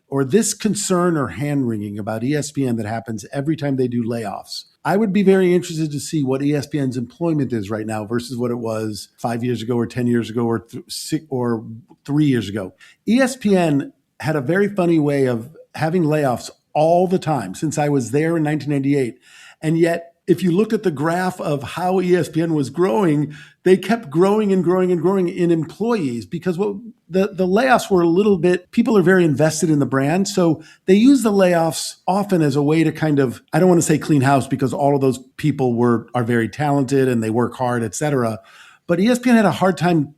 or this concern or hand wringing about ESPN that happens every time they do layoffs, I would be very interested to see what ESPN's employment is right now versus what it was 5 years ago or 10 years ago or 3 years ago. ESPN had a very funny way of having layoffs all the time since I was there in 1998. And yet, if you look at the graph of how ESPN was growing, they kept growing and growing and growing in employees because the layoffs were a little bit, people are very invested in the brand. So they use the layoffs often as a way to kind of, I don't want to say clean house because all of those people are very talented and they work hard, et cetera. But ESPN had a hard time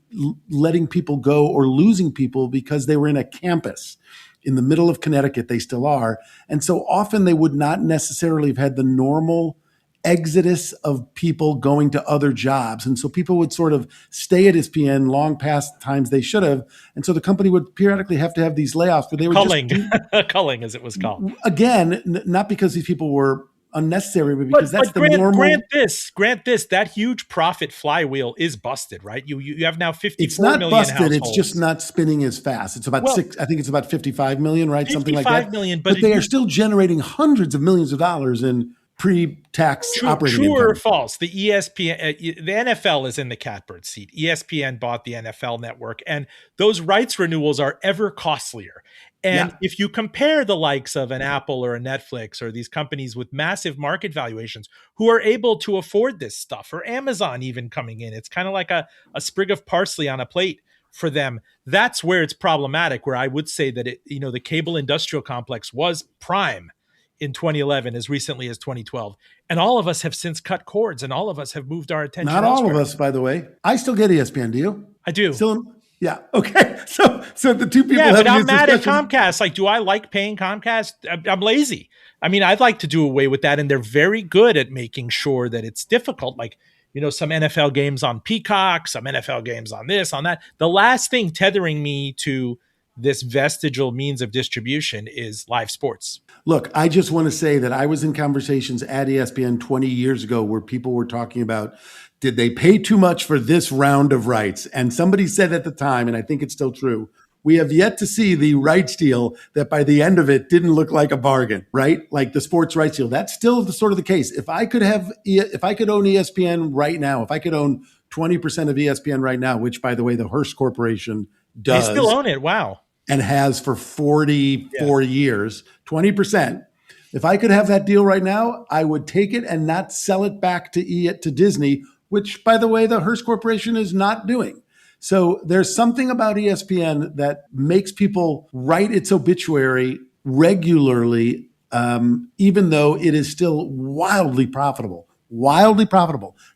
letting people go or losing people because they were in a campus in the middle of Connecticut. They still are. And so often they would not necessarily have had the normal exodus of people going to other jobs. And so people would sort of stay at ESPN long past times they should have. And so the company would periodically have to have these layoffs where they would
culling, as it was called.
Again, not because these people were unnecessary, but because that's the normal.
Grant this, that huge profit flywheel is busted, right? You have now 54
it's not
million
busted.
households.
It's just not spinning as fast. It's about I think it's about 55 million, right? Something like that.
55 million,
but they are still generating hundreds of millions of dollars in pre-tax operating income.
True or false? The ESPN, the NFL is in the catbird seat. ESPN bought the NFL network, and those rights renewals are ever costlier. And if you compare the likes of an Apple or a Netflix or these companies with massive market valuations who are able to afford this stuff, or Amazon even coming in, it's kind of like a sprig of parsley on a plate for them. That's where it's problematic, where I would say that the cable industrial complex was prime in 2011 as recently as 2012. And all of us have since cut cords, and all of us have moved our attention
Not
elsewhere.
all of us, by the way. I still get ESPN. Do you?
I do.
Still, yeah. Okay. So the two people.
Yeah, but I'm mad at
discussion.
Comcast. Like, do I like paying Comcast? I'm lazy. I mean, I'd like to do away with that, and they're very good at making sure that it's difficult. Like, some NFL games on Peacock, some NFL games on this, on that. The last thing tethering me to this vestigial means of distribution is live sports.
Look, I just want to say that I was in conversations at ESPN 20 years ago where people were talking about, did they pay too much for this round of rights? And somebody said at the time, and I think it's still true, we have yet to see the rights deal that by the end of it didn't look like a bargain, right? Like the sports rights deal. That's still sort of the case. If I could own ESPN right now, if I could own 20% of ESPN right now, which by the way, the Hearst Corporation does.
They still own it. Wow.
And has for 44 years, 20%. If I could have that deal right now, I would take it and not sell it back to Disney, which, by the way, the Hearst Corporation is not doing. So there's something about ESPN that makes people write its obituary regularly, even though it is still wildly profitable,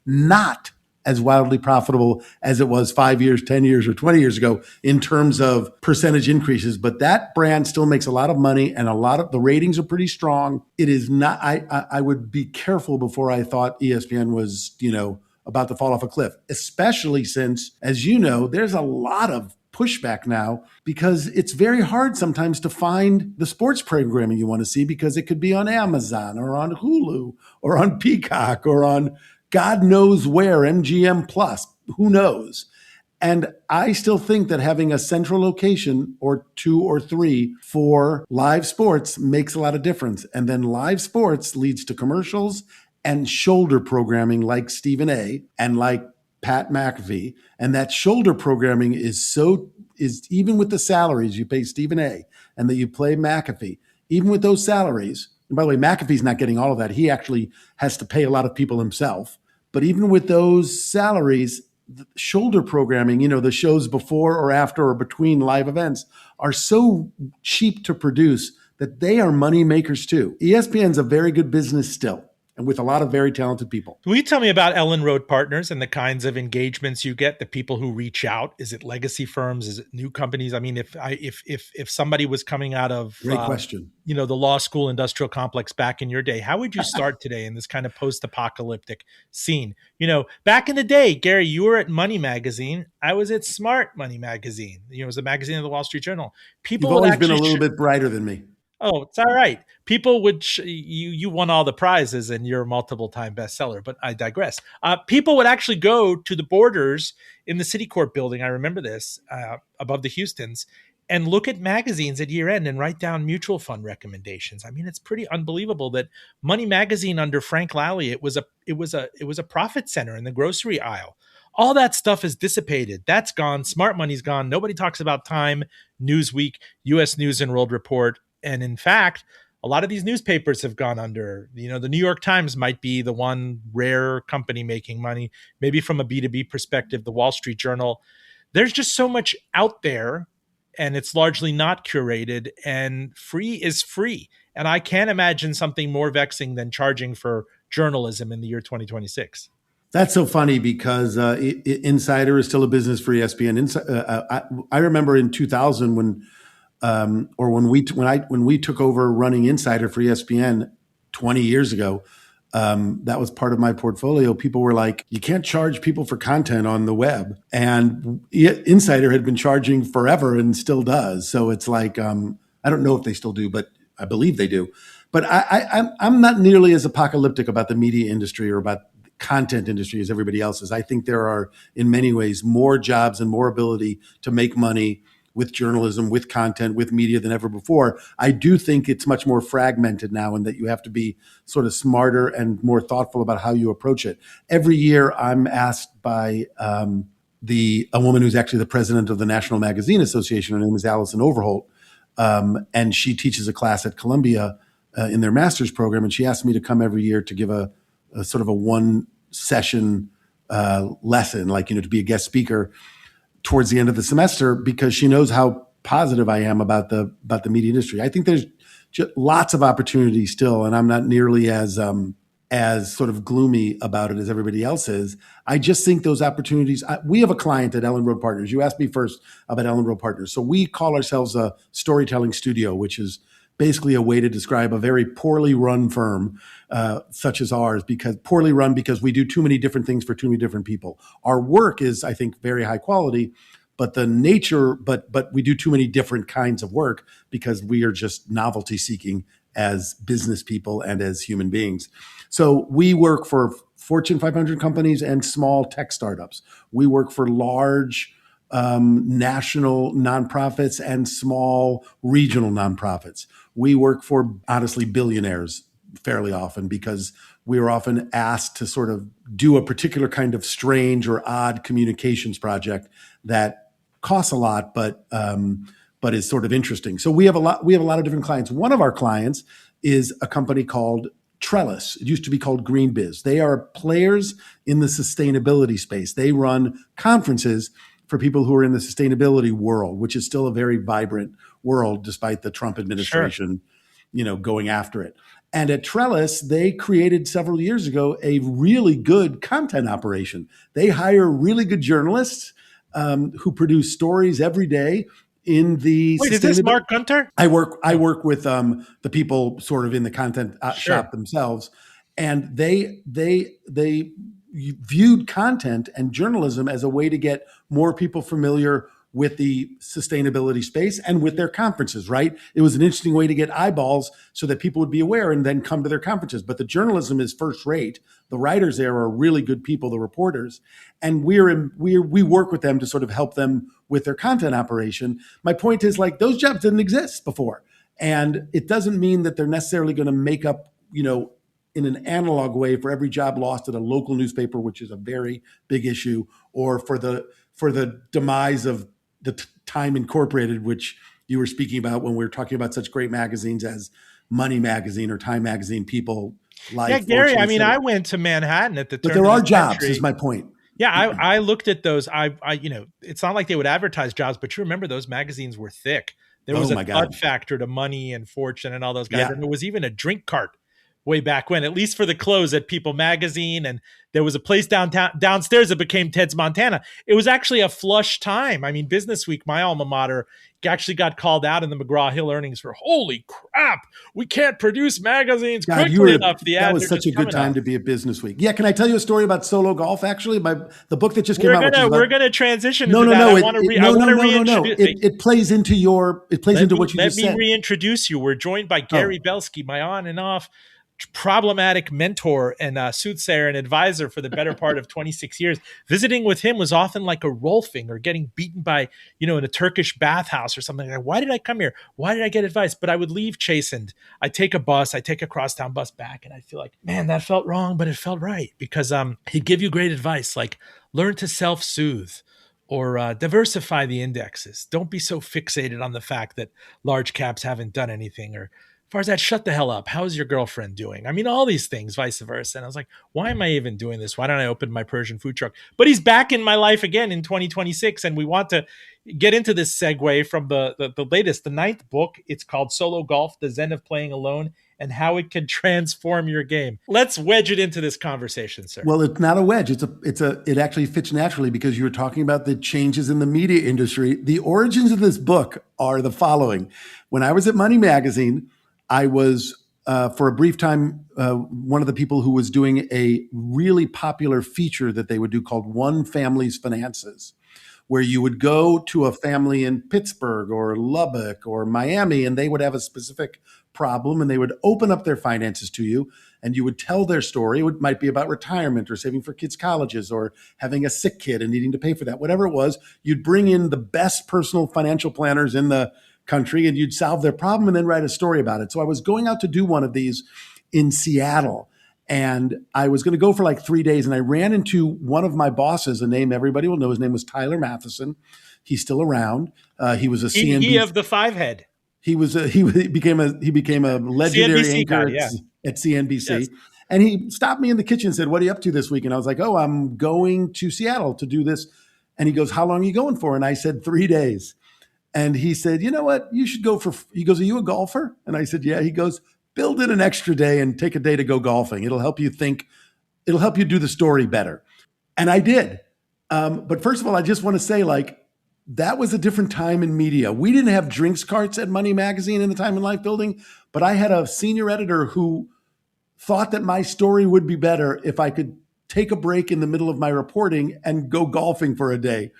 not as wildly profitable as it was 5 years, 10 years, or 20 years ago in terms of percentage increases. But that brand still makes a lot of money, and the ratings are pretty strong. It is not, I would be careful before I thought ESPN was, about to fall off a cliff, especially since, as you know, there's a lot of pushback now because it's very hard sometimes to find the sports programming you want to see because it could be on Amazon or on Hulu or on Peacock or on God knows where, MGM Plus, who knows? And I still think that having a central location or two or three for live sports makes a lot of difference. And then live sports leads to commercials and shoulder programming like Stephen A. and like Pat McAfee. And that shoulder programming is even with the salaries you pay Stephen A. and that you play McAfee, even with those salaries. And by the way, McAfee's not getting all of that. He actually has to pay a lot of people himself. But even with those salaries, the shoulder programming, the shows before or after or between live events are so cheap to produce that they are money makers too. ESPN's a very good business still. and with a lot of very talented people.
Will you tell me about Ellen Road Partners and the kinds of engagements you get, the people who reach out? Is it legacy firms? Is it new companies? I mean, if somebody was coming out of
Great question.
The law school industrial complex back in your day, how would you start today in this kind of post-apocalyptic scene? Back in the day, Gary, you were at Money Magazine. I was at Smart Money Magazine. It was a magazine of the Wall Street Journal.
You've always been a little bit brighter than me.
Oh, it's all right. People would you won all the prizes and you're a multiple-time bestseller, but I digress. People would actually go to the Borders in the Citicorp building. I remember this above the Houstons, and look at magazines at year end and write down mutual fund recommendations. I mean, it's pretty unbelievable that Money Magazine under Frank Lally, it was a profit center in the grocery aisle. All that stuff is dissipated. That's gone. Smart Money's gone. Nobody talks about Time, Newsweek, U.S. News and World Report. And in fact, a lot of these newspapers have gone under. The New York Times might be the one rare company making money, maybe from a B2B perspective, the Wall Street Journal. There's just so much out there, and it's largely not curated, and free is free. And I can't imagine something more vexing than charging for journalism in the year 2026.
That's so funny because Insider is still a business for ESPN. I remember in 2000 when we took over running Insider for ESPN 20 years ago, that was part of my portfolio. People were like, you can't charge people for content on the web. And Insider had been charging forever and still does. So it's like, I don't know if they still do, but I believe they do. But I'm not nearly as apocalyptic about the media industry or about the content industry as everybody else is. I think there are, in many ways, more jobs and more ability to make money with journalism, with content, with media than ever before. I do think it's much more fragmented now, and that you have to be sort of smarter and more thoughtful about how you approach it. Every year I'm asked by a woman who's actually the president of the National Magazine Association. Her name is Allison Overholt. And she teaches a class at Columbia in their master's program. And she asked me to come every year to give a sort of a one session lesson, to be a guest speaker towards the end of the semester, because she knows how positive I am about the media industry. I think there's lots of opportunity still, and I'm not nearly as sort of gloomy about it as everybody else is. I just think those opportunities. We have a client at Ellen Road Partners. You asked me first about Ellen Road Partners. So we call ourselves a storytelling studio, which is basically a way to describe a very poorly run firm such as ours, because poorly run because we do too many different things for too many different people. Our work is, I think, very high quality, but we do too many different kinds of work because we are just novelty seeking as business people and as human beings. So we work for Fortune 500 companies and small tech startups. We work for large national nonprofits and small regional nonprofits. We work for, honestly, billionaires fairly often, because we are often asked to sort of do a particular kind of strange or odd communications project that costs a lot, but is sort of interesting. So we have a lot of different clients. One of our clients is a company called Trellis. It used to be called GreenBiz. They are players in the sustainability space. They run conferences for people who are in the sustainability world, which is still a very vibrant world despite the Trump administration, going after it. And at Trellis, they created several years ago a really good content operation. They hire really good journalists who produce stories every day in the.
Wait, is this Mark Gunter?
I work with the people sort of in the content shop themselves, and they viewed content and journalism as a way to get more people familiar with the sustainability space and with their conferences, right? It was an interesting way to get eyeballs so that people would be aware and then come to their conferences. But the journalism is first rate. The writers there are really good people, the reporters. And we work with them to sort of help them with their content operation. My point is, those jobs didn't exist before. And it doesn't mean that they're necessarily going to make up, in an analog way for every job lost at a local newspaper, which is a very big issue, or for the demise of the Time Incorporated, which you were speaking about when we were talking about such great magazines as Money Magazine or Time Magazine. People like,
yeah, Gary. I mean, I went to Manhattan at the turn.
But there
are
jobs,
century.
Is my point.
Yeah, I looked at those. It's not like they would advertise jobs, but you remember those magazines were thick. There was a Thud Factor to Money and Fortune and all those guys, and there was even a drink cart way back when, at least for the clothes at People Magazine. And there was a place downstairs that became Ted's Montana. It was actually a flush time. I mean, Business Week, my alma mater, actually got called out in the McGraw-Hill earnings for, holy crap, we can't produce magazines quickly enough.
That was such a good time to be at Business Week. Yeah, can I tell you a story about solo golf, actually? The book that just came out.
We're going to transition into that.
It plays into what you just said.
Let me reintroduce you. We're joined by Gary Belsky, my on and off problematic mentor and soothsayer and advisor for the better part of 26 years. Visiting with him was often like a rolfing or getting beaten by, in a Turkish bathhouse or something like that. Why did I come here? Why did I get advice? But I would leave chastened. I take a crosstown bus back, and I feel like, man, that felt wrong, but it felt right, because he'd give you great advice, like learn to self-soothe, or diversify the indexes. Don't be so fixated on the fact that large caps haven't done anything, or Farzad, shut the hell up. How's your girlfriend doing? I mean, all these things, vice versa. And I was like, why am I even doing this? Why don't I open my Persian food truck? But he's back in my life again in 2026. And we want to get into this segue from the latest, the 9th book. It's called Solo Golf, The Zen of Playing Alone and How It Can Transform Your Game. Let's wedge it into this conversation, sir.
Well, it's not a wedge. It actually fits naturally, because you were talking about the changes in the media industry. The origins of this book are the following. When I was at Money Magazine, I was, for a brief time, one of the people who was doing a really popular feature that they would do called One Family's Finances, where you would go to a family in Pittsburgh or Lubbock or Miami, and they would have a specific problem, and they would open up their finances to you, and you would tell their story. It might be about retirement or saving for kids' colleges or having a sick kid and needing to pay for that. Whatever it was, you'd bring in the best personal financial planners in the country, and you'd solve their problem and then write a story about it. So I was going out to do one of these in Seattle, and I was going to go for like 3 days, and I ran into one of my bosses, a name everybody will know. His name was Tyler Matheson. He's still around. He was a CNBC.
He of the five head.
He became a legendary
CNBC
anchor
guy,
at CNBC.
Yes.
And he stopped me in the kitchen and said, "What are you up to this week?" And I was like, "Oh, I'm going to Seattle to do this." And he goes, "How long are you going for?" And I said, 3 days. And he said, "You know what? You should go he goes, "Are you a golfer?" And I said, "Yeah." He goes, "Build in an extra day and take a day to go golfing. It'll help you do the story better." And I did. But first of all, I just want to say, that was a different time in media. We didn't have drinks carts at Money Magazine in the Time and Life building, but I had a senior editor who thought that my story would be better if I could take a break in the middle of my reporting and go golfing for a day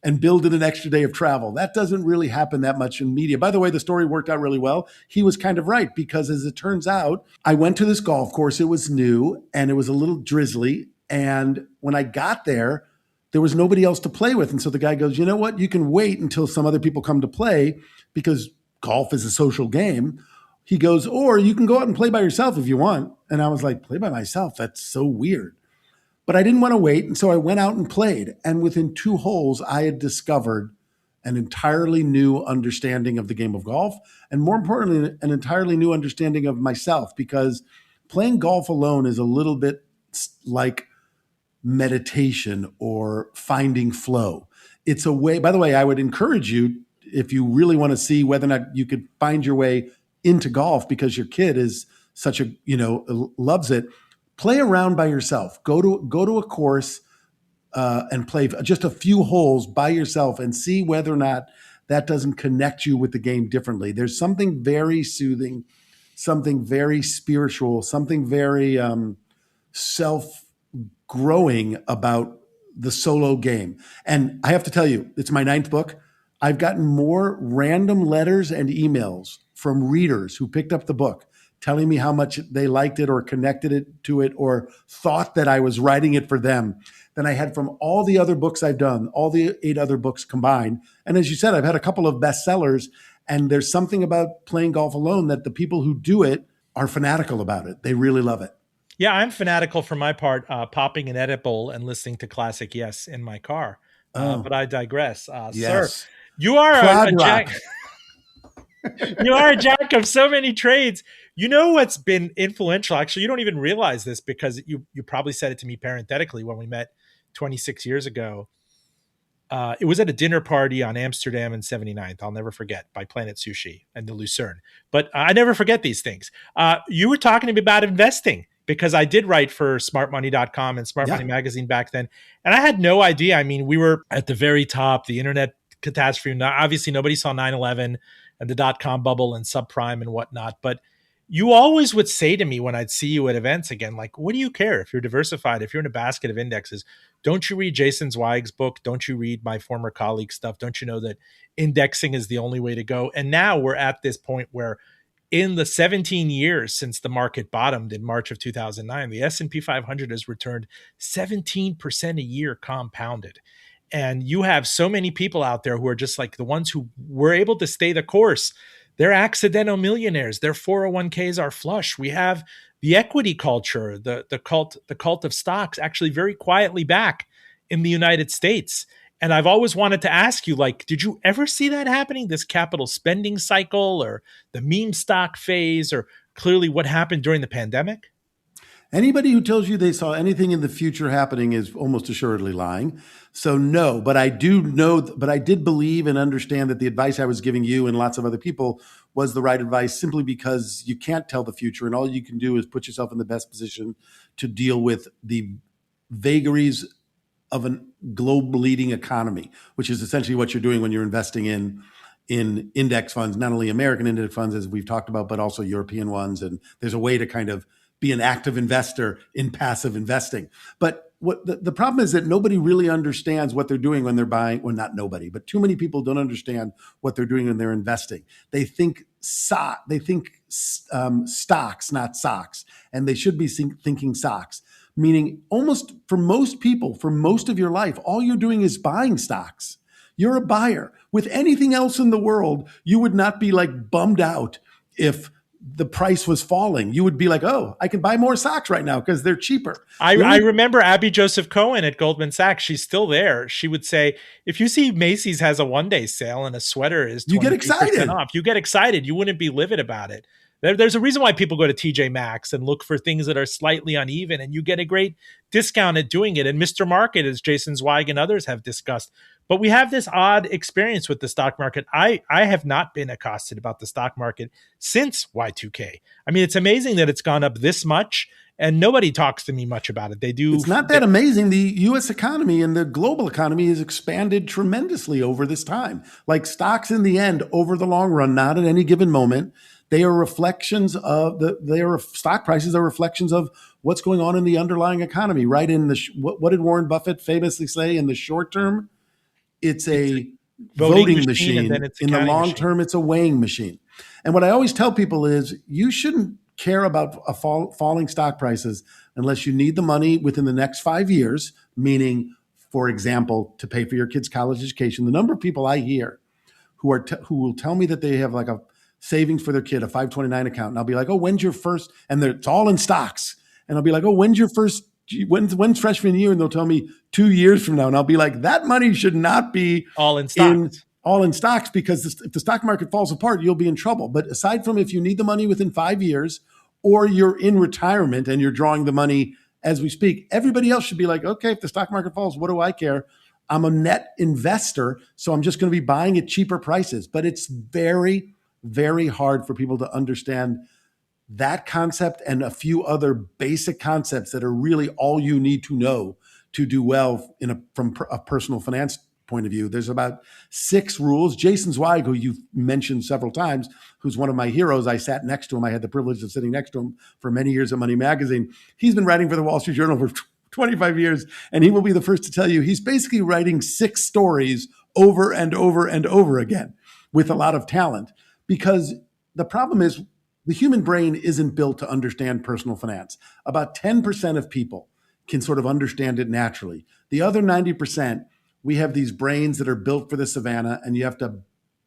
and build in an extra day of travel. That doesn't really happen that much in media. By the way, the story worked out really well. He was kind of right, because as it turns out, I went to this golf course. It was new and it was a little drizzly. And when I got there was nobody else to play with. And so the guy goes, "You know what? You can wait until some other people come to play, because golf is a social game." He goes, "Or you can go out and play by yourself if you want." And I was like, "Play by myself? That's so weird." But I didn't want to wait. And so I went out and played. And within 2 holes, I had discovered an entirely new understanding of the game of golf. And more importantly, an entirely new understanding of myself, because playing golf alone is a little bit like meditation or finding flow. It's a way, by the way, I would encourage you, if you really want to see whether or not you could find your way into golf because your kid is such a, loves it, play around by yourself. Go to a course and play just a few holes by yourself and see whether or not that doesn't connect you with the game differently. There's something very soothing, something very spiritual, something very self-growing about the solo game. And I have to tell you, it's my 9th book. I've gotten more random letters and emails from readers who picked up the book telling me how much they liked it or connected it to it or thought that I was writing it for them than I had from all the other books I've done, all the 8 other books combined. And as you said, I've had a couple of bestsellers, and there's something about playing golf alone that the people who do it are fanatical about it. They really love it.
Yeah, I'm fanatical for my part, popping an edible and listening to classic Yes in my car. But I digress.
Yes.
Sir, you are a jack. You are a jack of so many trades. You know what's been influential? Actually, you don't even realize this, because you probably said it to me parenthetically when we met 26 years ago. It was at a dinner party on Amsterdam and 79th. I'll never forget, by Planet Sushi and the Lucerne. But I never forget these things. You were talking to me about investing because I did write for smartmoney.com and Smart Money Magazine back then. And I had no idea. I mean, we were at the very top, the internet catastrophe. Obviously, nobody saw 9/11 and the dot-com bubble and subprime and whatnot. But you always would say to me when I'd see you at events again, like, what do you care if you're diversified, if you're in a basket of indexes? Don't you read Jason Zweig's book? Don't you read my former colleague's stuff? Don't you know that indexing is the only way to go? And now we're at this point where in the 17 years since the market bottomed in March of 2009, the S&P 500 has returned 17% a year compounded. And you have so many people out there who are just like the ones who were able to stay the course. They're accidental millionaires. Their 401ks are flush. We have the equity culture, the cult of stocks actually very quietly back in the United States. And I've always wanted to ask you, like, did you ever see that happening, this capital spending cycle or the meme stock phase, or clearly what happened during the pandemic?
Anybody who tells you they saw anything in the future happening is almost assuredly lying. So no, but I did believe and understand that the advice I was giving you and lots of other people was the right advice, simply because you can't tell the future, and all you can do is put yourself in the best position to deal with the vagaries of a global leading economy, which is essentially what you're doing when you're investing in index funds, not only American index funds, as we've talked about, but also European ones. And there's a way to kind of be an active investor in passive investing. But what the problem is that nobody really understands what they're doing when they're buying. Well, not nobody, but too many people don't understand what they're doing when they're investing. They think stocks, not socks, and they should be thinking stocks. Meaning, almost for most people, for most of your life, all you're doing is buying stocks. You're a buyer. With anything else in the world, you would not be like bummed out if the price was falling. You would be like, oh, I can buy more stocks right now because they're cheaper.
I remember Abby Joseph Cohen at Goldman Sachs. She's still there. She would say, if you see Macy's has a one-day sale and a sweater is 20%
you get excited
off, you get excited. You wouldn't be livid about it. There's a reason why people go to TJ Maxx and look for things that are slightly uneven, and you get a great discount at doing it. And Mr. Market, as Jason Zweig and others have discussed. But we have this odd experience with the stock market. I have not been accosted about the stock market since Y2K. I mean, it's amazing that it's gone up this much, and nobody talks to me much about it. They do.
It's not that amazing. The U.S. economy and the global economy has expanded tremendously over this time. Like stocks in the end, over the long run, not at any given moment, they are reflections of stock prices are reflections of what's going on in the underlying economy. Right in what did Warren Buffett famously say? In the short term, it's a voting machine. In the long term, it's a weighing machine. And what I always tell people is you shouldn't care about falling stock prices unless you need the money within the next 5 years, meaning, for example, to pay for your kid's college education. The number of people I hear who will tell me that they have like a savings for their kid, a 529 account. And I'll be like, oh, when's your first? And it's all in stocks. And I'll be like, oh, when's freshman year? And they'll tell me 2 years from now. And I'll be like, that money should not be
all in stocks.
Because if the stock market falls apart, you'll be in trouble. But aside from if you need the money within 5 years, or you're in retirement and you're drawing the money as we speak, everybody else should be like, okay, if the stock market falls, what do I care? I'm a net investor, so I'm just going to be buying at cheaper prices. But it's very, very hard for people to understand that concept and a few other basic concepts that are really all you need to know to do well from a personal finance point of view. There's about 6 rules. Jason Zweig, who you've mentioned several times, who's one of my heroes, I sat next to him. I had the privilege of sitting next to him for many years at Money Magazine. He's been writing for the Wall Street Journal for 25 years, and he will be the first to tell you he's basically writing 6 stories over and over and over again with a lot of talent. Because the problem is the human brain isn't built to understand personal finance. About 10% of people can sort of understand it naturally. The other 90%, we have these brains that are built for the savannah, and you have to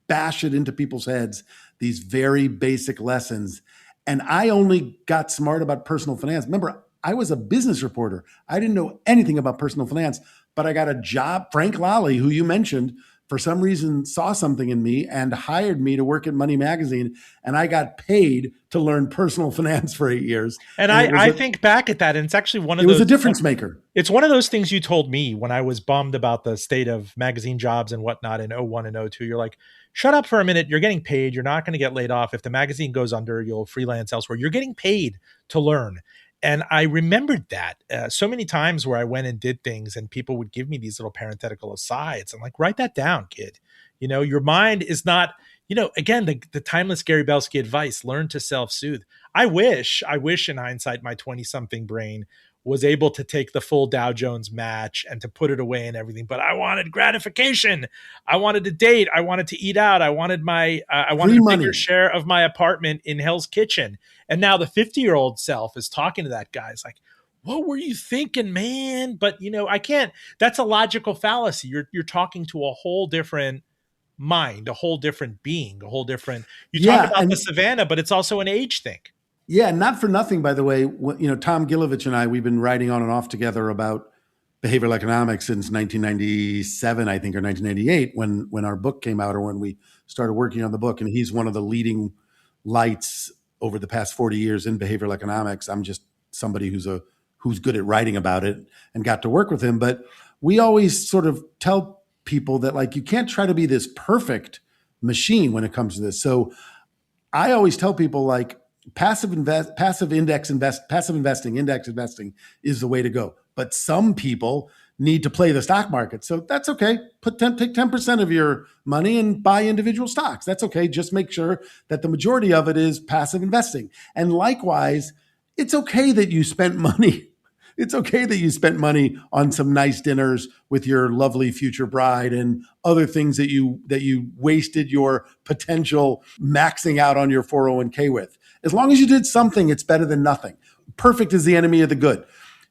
bash it into people's heads, these very basic lessons. And I only got smart about personal finance. Remember, I was a business reporter. I didn't know anything about personal finance, but I got a job. Frank Lally, who you mentioned, for some reason saw something in me and hired me to work at Money Magazine. And I got paid to learn personal finance for 8 years.
And I think back at that, and it's actually one of
it
those.
was a difference maker.
It's one of those things you told me when I was bummed about the state of magazine jobs and whatnot in 01 and 02. You're like, shut up for a minute. You're getting paid. You're not going to get laid off. If the magazine goes under, you'll freelance elsewhere. You're getting paid to learn. And I remembered that so many times where I went and did things and people would give me these little parenthetical asides. I'm like, write that down, kid. You know, your mind is not, you know, again, the timeless Gary Belsky advice, learn to self-soothe. I wish in hindsight, my 20-something brain was able to take the full Dow Jones match and to put it away and everything. But I wanted gratification. I wanted to date. I wanted to eat out. I wanted a bigger share of my apartment in Hell's Kitchen. And now the 50-year-old self is talking to that guy. It's like, what were you thinking, man? But, you know, I can't. That's a logical fallacy. You're talking to a whole different mind, a whole different being, a whole different. You talk about the savannah, but it's also an age thing.
Yeah, not for nothing, by the way. You know, Tom Gilovich and I, we've been writing on and off together about behavioral economics since 1997, I think, or 1998, when our book came out, or when we started working on the book. And he's one of the leading lights over the past 40 years in behavioral economics. I'm just somebody who's good at writing about it and got to work with him. But we always sort of tell people that, like, you can't try to be this perfect machine when it comes to this. So I always tell people, like, passive index investing is the way to go. But some people need to play the stock market. So that's okay. Take 10% of your money and buy individual stocks. That's okay. Just make sure that the majority of it is passive investing. And likewise, it's okay that you spent money. It's okay that you spent money on some nice dinners with your lovely future bride and other things that you wasted your potential maxing out on your 401k with. As long as you did something, it's better than nothing. Perfect is the enemy of the good.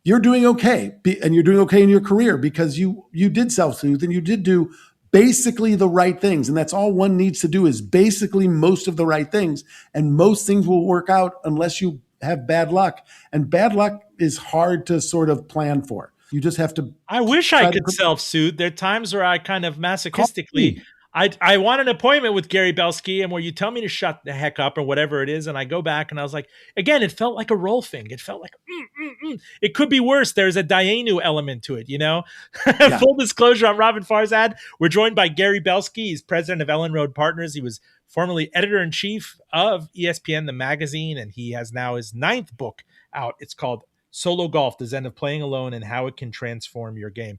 You're doing okay, and you're doing okay in your career because you did self-soothe and you did do basically the right things. And that's all one needs to do, is basically most of the right things. And most things will work out unless you have bad luck. And bad luck is hard to sort of plan for. You just have to.
I wish I could self-soothe. There are times where I kind of masochistically, I want an appointment with Gary Belsky, and where you tell me to shut the heck up or whatever it is. And I go back and I was like, again, it felt like a role thing. It felt like, it could be worse. There's a Dayenu element to it, you know? Yeah. Full disclosure on Robin Farzad. We're joined by Gary Belsky. He's president of Ellen Road Partners. He was formerly editor-in-chief of ESPN, the magazine, and he has now his 9th book out. It's called Solo Golf, The Zen of Playing Alone and How It Can Transform Your Game.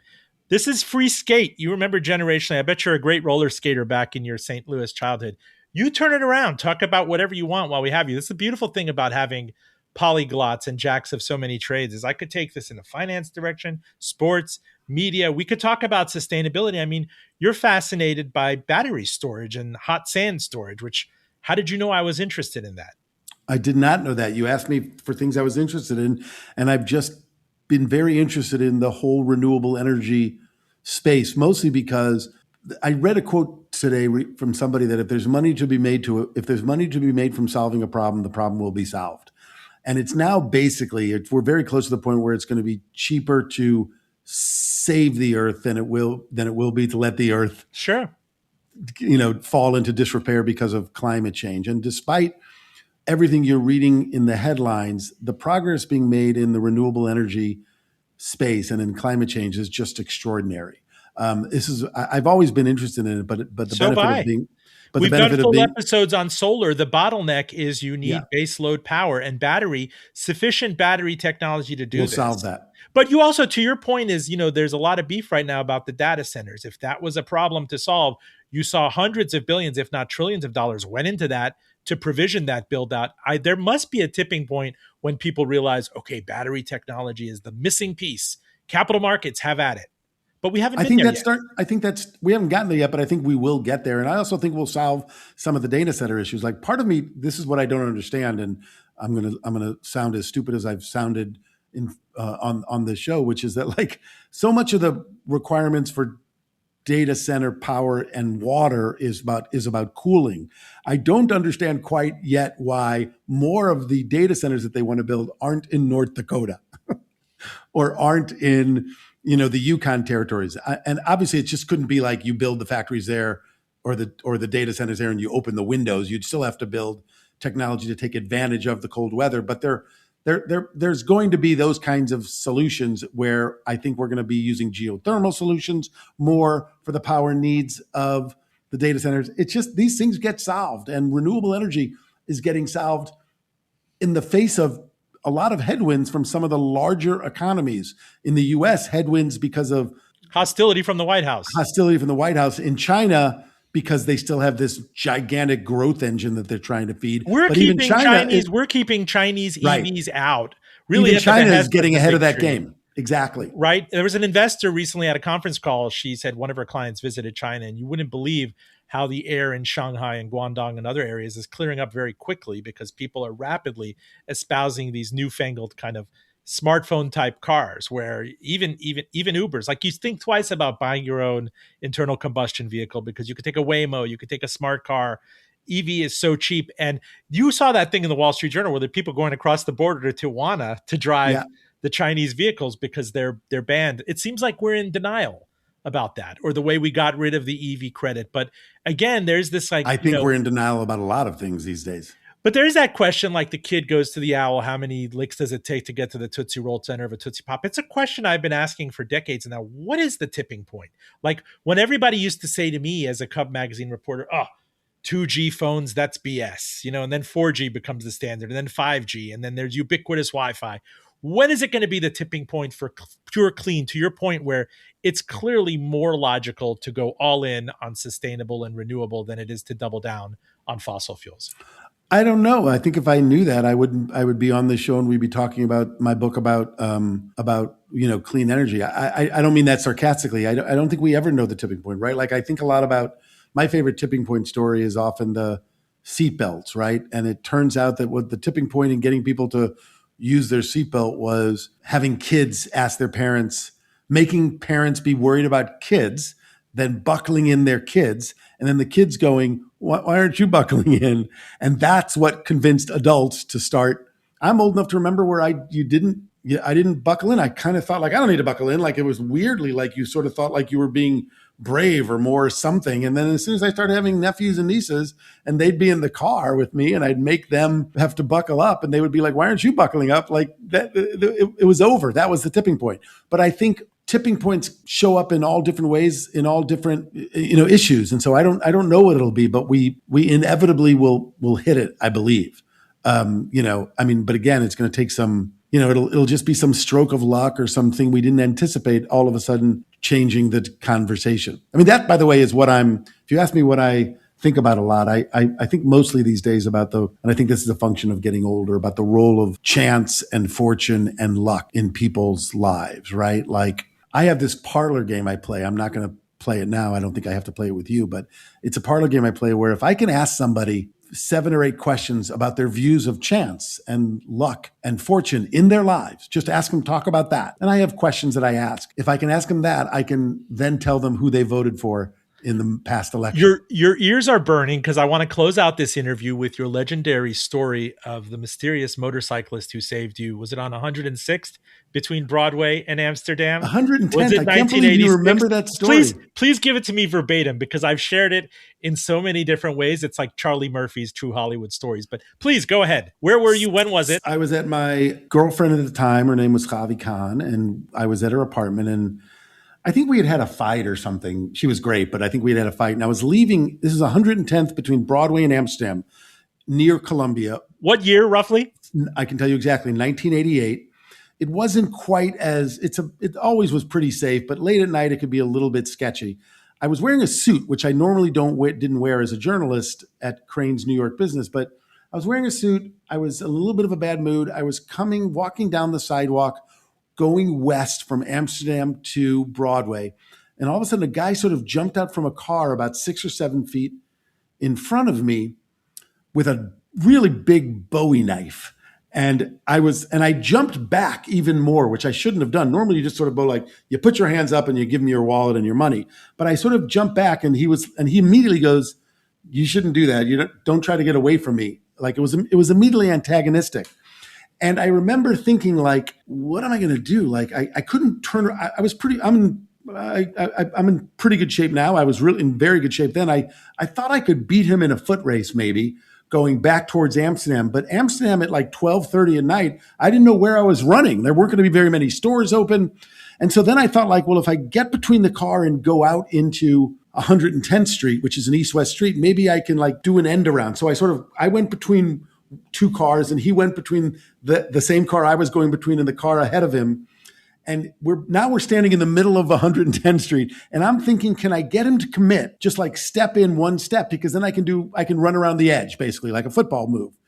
This is free skate. You remember generationally. I bet you're a great roller skater back in your St. Louis childhood. You turn it around. Talk about whatever you want while we have you. This is the beautiful thing about having polyglots and jacks of so many trades, is I could take this in a finance direction, sports, media. We could talk about sustainability. I mean, you're fascinated by battery storage and hot sand storage, which, how did you know I was interested in that?
I did not know that. You asked me for things I was interested in, and I've just been very interested in the whole renewable energy space, mostly because I read a quote today from somebody that if there's money to be made from solving a problem, the problem will be solved. And it's now basically, we're very close to the point where it's going to be cheaper to save the earth than it will be to let the earth, fall into disrepair because of climate change. And despite everything you're reading in the headlines, the progress being made in the renewable energy space and in climate change is just extraordinary. I've always been interested in it, but the benefit of being. But
we've done full episodes on solar. The bottleneck is you need base load power and sufficient battery technology to do this.
We'll solve that.
But you also, to your point, is, there's a lot of beef right now about the data centers. If that was a problem to solve, you saw hundreds of billions, if not trillions of dollars went into that to provision that build out. There must be a tipping point when people realize, okay, battery technology is the missing piece. Capital markets have at it. But we haven't been there yet.
We haven't gotten there yet, but I think we will get there. And I also think we'll solve some of the data center issues. Like, part of me, this is what I don't understand, and I'm gonna sound as stupid as I've sounded on this show, which is that, like, so much of the requirements for data center power and water is about cooling. I don't understand quite yet why more of the data centers that they want to build aren't in North Dakota or aren't in the Yukon territories. And obviously it just couldn't be like you build the factories there or the data centers there and you open the windows. You'd still have to build technology to take advantage of the cold weather. But there's going to be those kinds of solutions where I think we're going to be using geothermal solutions more for the power needs of the data centers. It's just these things get solved, and renewable energy is getting solved in the face of a lot of headwinds from some of the larger economies. In the US, headwinds because of
hostility from the White House.
In China, because they still have this gigantic growth engine that they're trying to feed.
We're keeping Chinese EVs out. Really,
even China is getting ahead of that game. Exactly.
Right. There was an investor recently at a conference call. She said one of her clients visited China, and you wouldn't believe how the air in Shanghai and Guangdong and other areas is clearing up very quickly because people are rapidly espousing these newfangled kind of smartphone type cars where even Ubers, like you think twice about buying your own internal combustion vehicle because you could take a Waymo, you could take a smart car. EV is so cheap. And you saw that thing in the Wall Street Journal where there are people going across the border to Tijuana to drive the Chinese vehicles because they're banned. It seems like we're in denial about that, or the way we got rid of the EV credit. But again, there's this like,
I think we're in denial about a lot of things these days.
But there's that question, like the kid goes to the owl, how many licks does it take to get to the Tootsie Roll center of a Tootsie Pop? It's a question I've been asking for decades now. What is the tipping point? Like when everybody used to say to me as a Cub magazine reporter, 2G phones, that's BS, and then 4G becomes the standard, and then 5G, and then there's ubiquitous Wi-Fi. When is it going to be the tipping point for pure clean, to your point, where it's clearly more logical to go all in on sustainable and renewable than it is to double down on fossil fuels?
I don't know. I think if I knew that, I would be on the show and we'd be talking about my book about clean energy. I don't mean that sarcastically. I don't think we ever know the tipping point, right? Like I think a lot about my favorite tipping point story is often the seatbelts, right? And it turns out that what the tipping point in getting people to use their seatbelt was having kids ask their parents, making parents be worried about kids, then buckling in their kids, and then the kids going, why aren't you buckling in? And that's what convinced adults to start. I'm old enough to remember where I didn't buckle in. I kind of thought like, I don't need to buckle in. Like it was weirdly like you sort of thought like you were being brave or more something. And then as soon as I started having nephews and nieces and they'd be in the car with me and I'd make them have to buckle up and they would be like, why aren't you buckling up? Like that, it was over. That was the tipping point. But I think tipping points show up in all different ways, in all different, issues. And so I don't know what it'll be, but we inevitably will hit it, I believe. But again, it's going to take some, it'll just be some stroke of luck or something we didn't anticipate all of a sudden changing the conversation. I mean, that, by the way, is what if you ask me what I think about a lot, I think mostly these days about and I think this is a function of getting older, about the role of chance and fortune and luck in people's lives, right? Like I have this parlor game I play. I'm not going to play it now. I don't think I have to play it with you, but it's a parlor game I play where if I can ask somebody 7 or 8 questions about their views of chance and luck and fortune in their lives, just ask them, talk about that. And I have questions that I ask. If I can ask them that, I can then tell them who they voted for in the past election.
Your ears are burning because I want to close out this interview with your legendary story of the mysterious motorcyclist who saved you. Was it on 106th between Broadway and Amsterdam?
110th. I can't believe you remember that story.
Please give it to me verbatim because I've shared it in so many different ways. It's like Charlie Murphy's True Hollywood Stories. But please go ahead. Where were you? When was it?
I was at my girlfriend at the time. Her name was Javi Khan, and I was at her apartment, and I think we had a fight or something. She was great, but I think we had a fight. And I was leaving. This is 110th between Broadway and Amsterdam, near Columbia.
What year, roughly?
I can tell you exactly, 1988. It wasn't quite it always was pretty safe, but late at night, it could be a little bit sketchy. I was wearing a suit, which I normally didn't wear as a journalist at Crane's New York Business, but I was wearing a suit. I was in a little bit of a bad mood. I was walking down the sidewalk, going west from Amsterdam to Broadway. And all of a sudden, a guy sort of jumped out from a car about 6 or 7 feet in front of me with a really big Bowie knife. And I jumped back even more, which I shouldn't have done. Normally you just sort of go like, you put your hands up and you give him your wallet and your money. But I sort of jumped back and he immediately goes, you shouldn't do that. You don't try to get away from me. Like it was immediately antagonistic. And I remember thinking, like, what am I going to do? Like, I couldn't turn. I was pretty. I'm in pretty good shape now. I was really in very good shape then. I thought I could beat him in a foot race, maybe going back towards Amsterdam. But Amsterdam at like 12:30 at night, I didn't know where I was running. There weren't going to be very many stores open. And so then I thought, like, well, if I get between the car and go out into 110th Street, which is an east-west street, maybe I can like do an end around. So I went between two cars, and he went between the same car I was going between and the car ahead of him. And we're standing in the middle of 110th Street, and I'm thinking, can I get him to commit? Just like step in one step, because then I can run around the edge, basically like a football move.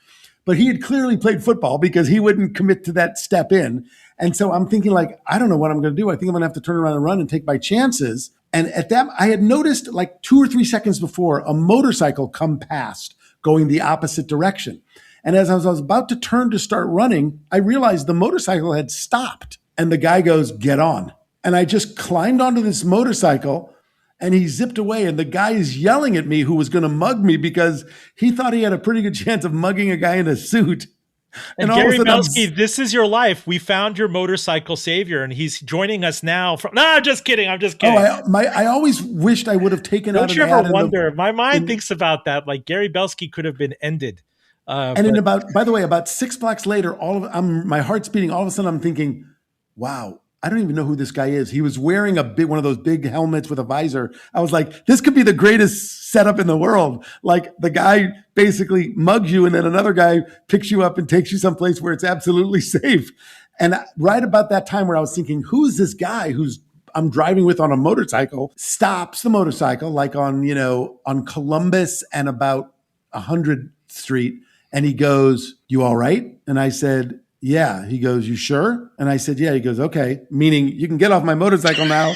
But he had clearly played football because he wouldn't commit to that step in. And so I'm thinking, like, I don't know what I'm going to do. I think I'm going to have to turn around and run and take my chances. And at that, I had noticed like 2 or 3 seconds before a motorcycle come past going the opposite direction. And as I was about to turn to start running, I realized the motorcycle had stopped. And the guy goes, get on. And I just climbed onto this motorcycle, and he zipped away. And the guy is yelling at me who was going to mug me because he thought he had a pretty good chance of mugging a guy in a suit.
And Gary Belsky, this is your life. We found your motorcycle savior, and he's joining us now. No, just kidding. I'm just kidding.
I always wished I would have taken out an ad.
Don't you ever wonder? My mind thinks about that. Like Gary Belsky could have been ended.
By the way, about 6 blocks later, my heart's beating. All of a sudden, I'm thinking, wow, I don't even know who this guy is. He was wearing one of those big helmets with a visor. I was like, this could be the greatest setup in the world. Like the guy basically mugs you, and then another guy picks you up and takes you someplace where it's absolutely safe. And right about that time where I was thinking, who's this guy I'm driving with on a motorcycle, stops the motorcycle like on Columbus and about 100th Street. And he goes, you all right? And I said, yeah. He goes, you sure? And I said, yeah. He goes, okay. Meaning you can get off my motorcycle now.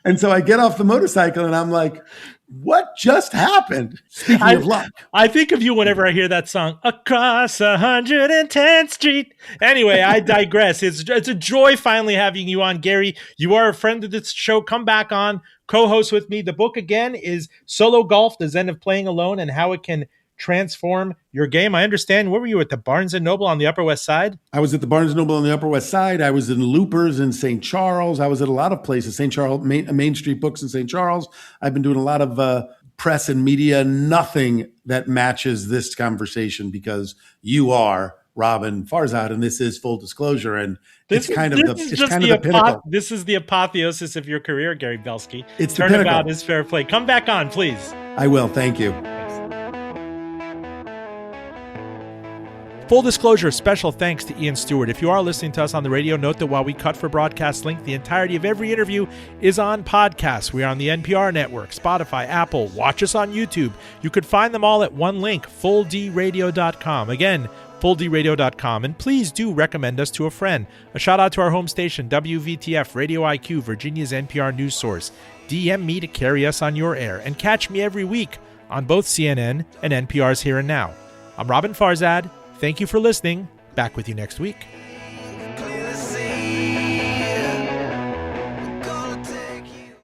And so I get off the motorcycle, and I'm like, what just happened? Speaking of luck.
I think of you whenever I hear that song, Across 110th Street. Anyway, I digress. It's a joy finally having you on, Gary. You are a friend of this show. Come back on, co-host with me. The book, again, is Solo Golf, The Zen of Playing Alone and How It Can Transform Your Game. I understand. Where were you, at the Barnes & Noble on the Upper West Side?
I was at the Barnes & Noble on the Upper West Side. I was in Loopers in St. Charles. I was at a lot of places, St. Charles, Main Street Books in St. Charles. I've been doing a lot of press and media. Nothing that matches this conversation, because you are Robin Farzad, and this is Full Disclosure, and it's kind of the pinnacle.
This is the apotheosis of your career, Gary Belsky.
It's the pinnacle.
Turnabout is fair play. Come back on, please.
I will. Thank you.
Full disclosure, special thanks to Ian Stewart. If you are listening to us on the radio, note that while we cut for broadcast length, the entirety of every interview is on podcast. We are on the NPR network, Spotify, Apple. Watch us on YouTube. You could find them all at one link, fulldradio.com. Again, fulldradio.com. And please do recommend us to a friend. A shout out to our home station, WVTF Radio IQ, Virginia's NPR news source. DM me to carry us on your air, and catch me every week on both CNN and NPR's Here and Now. I'm Robin Farzad. Thank you for listening. Back with you next week.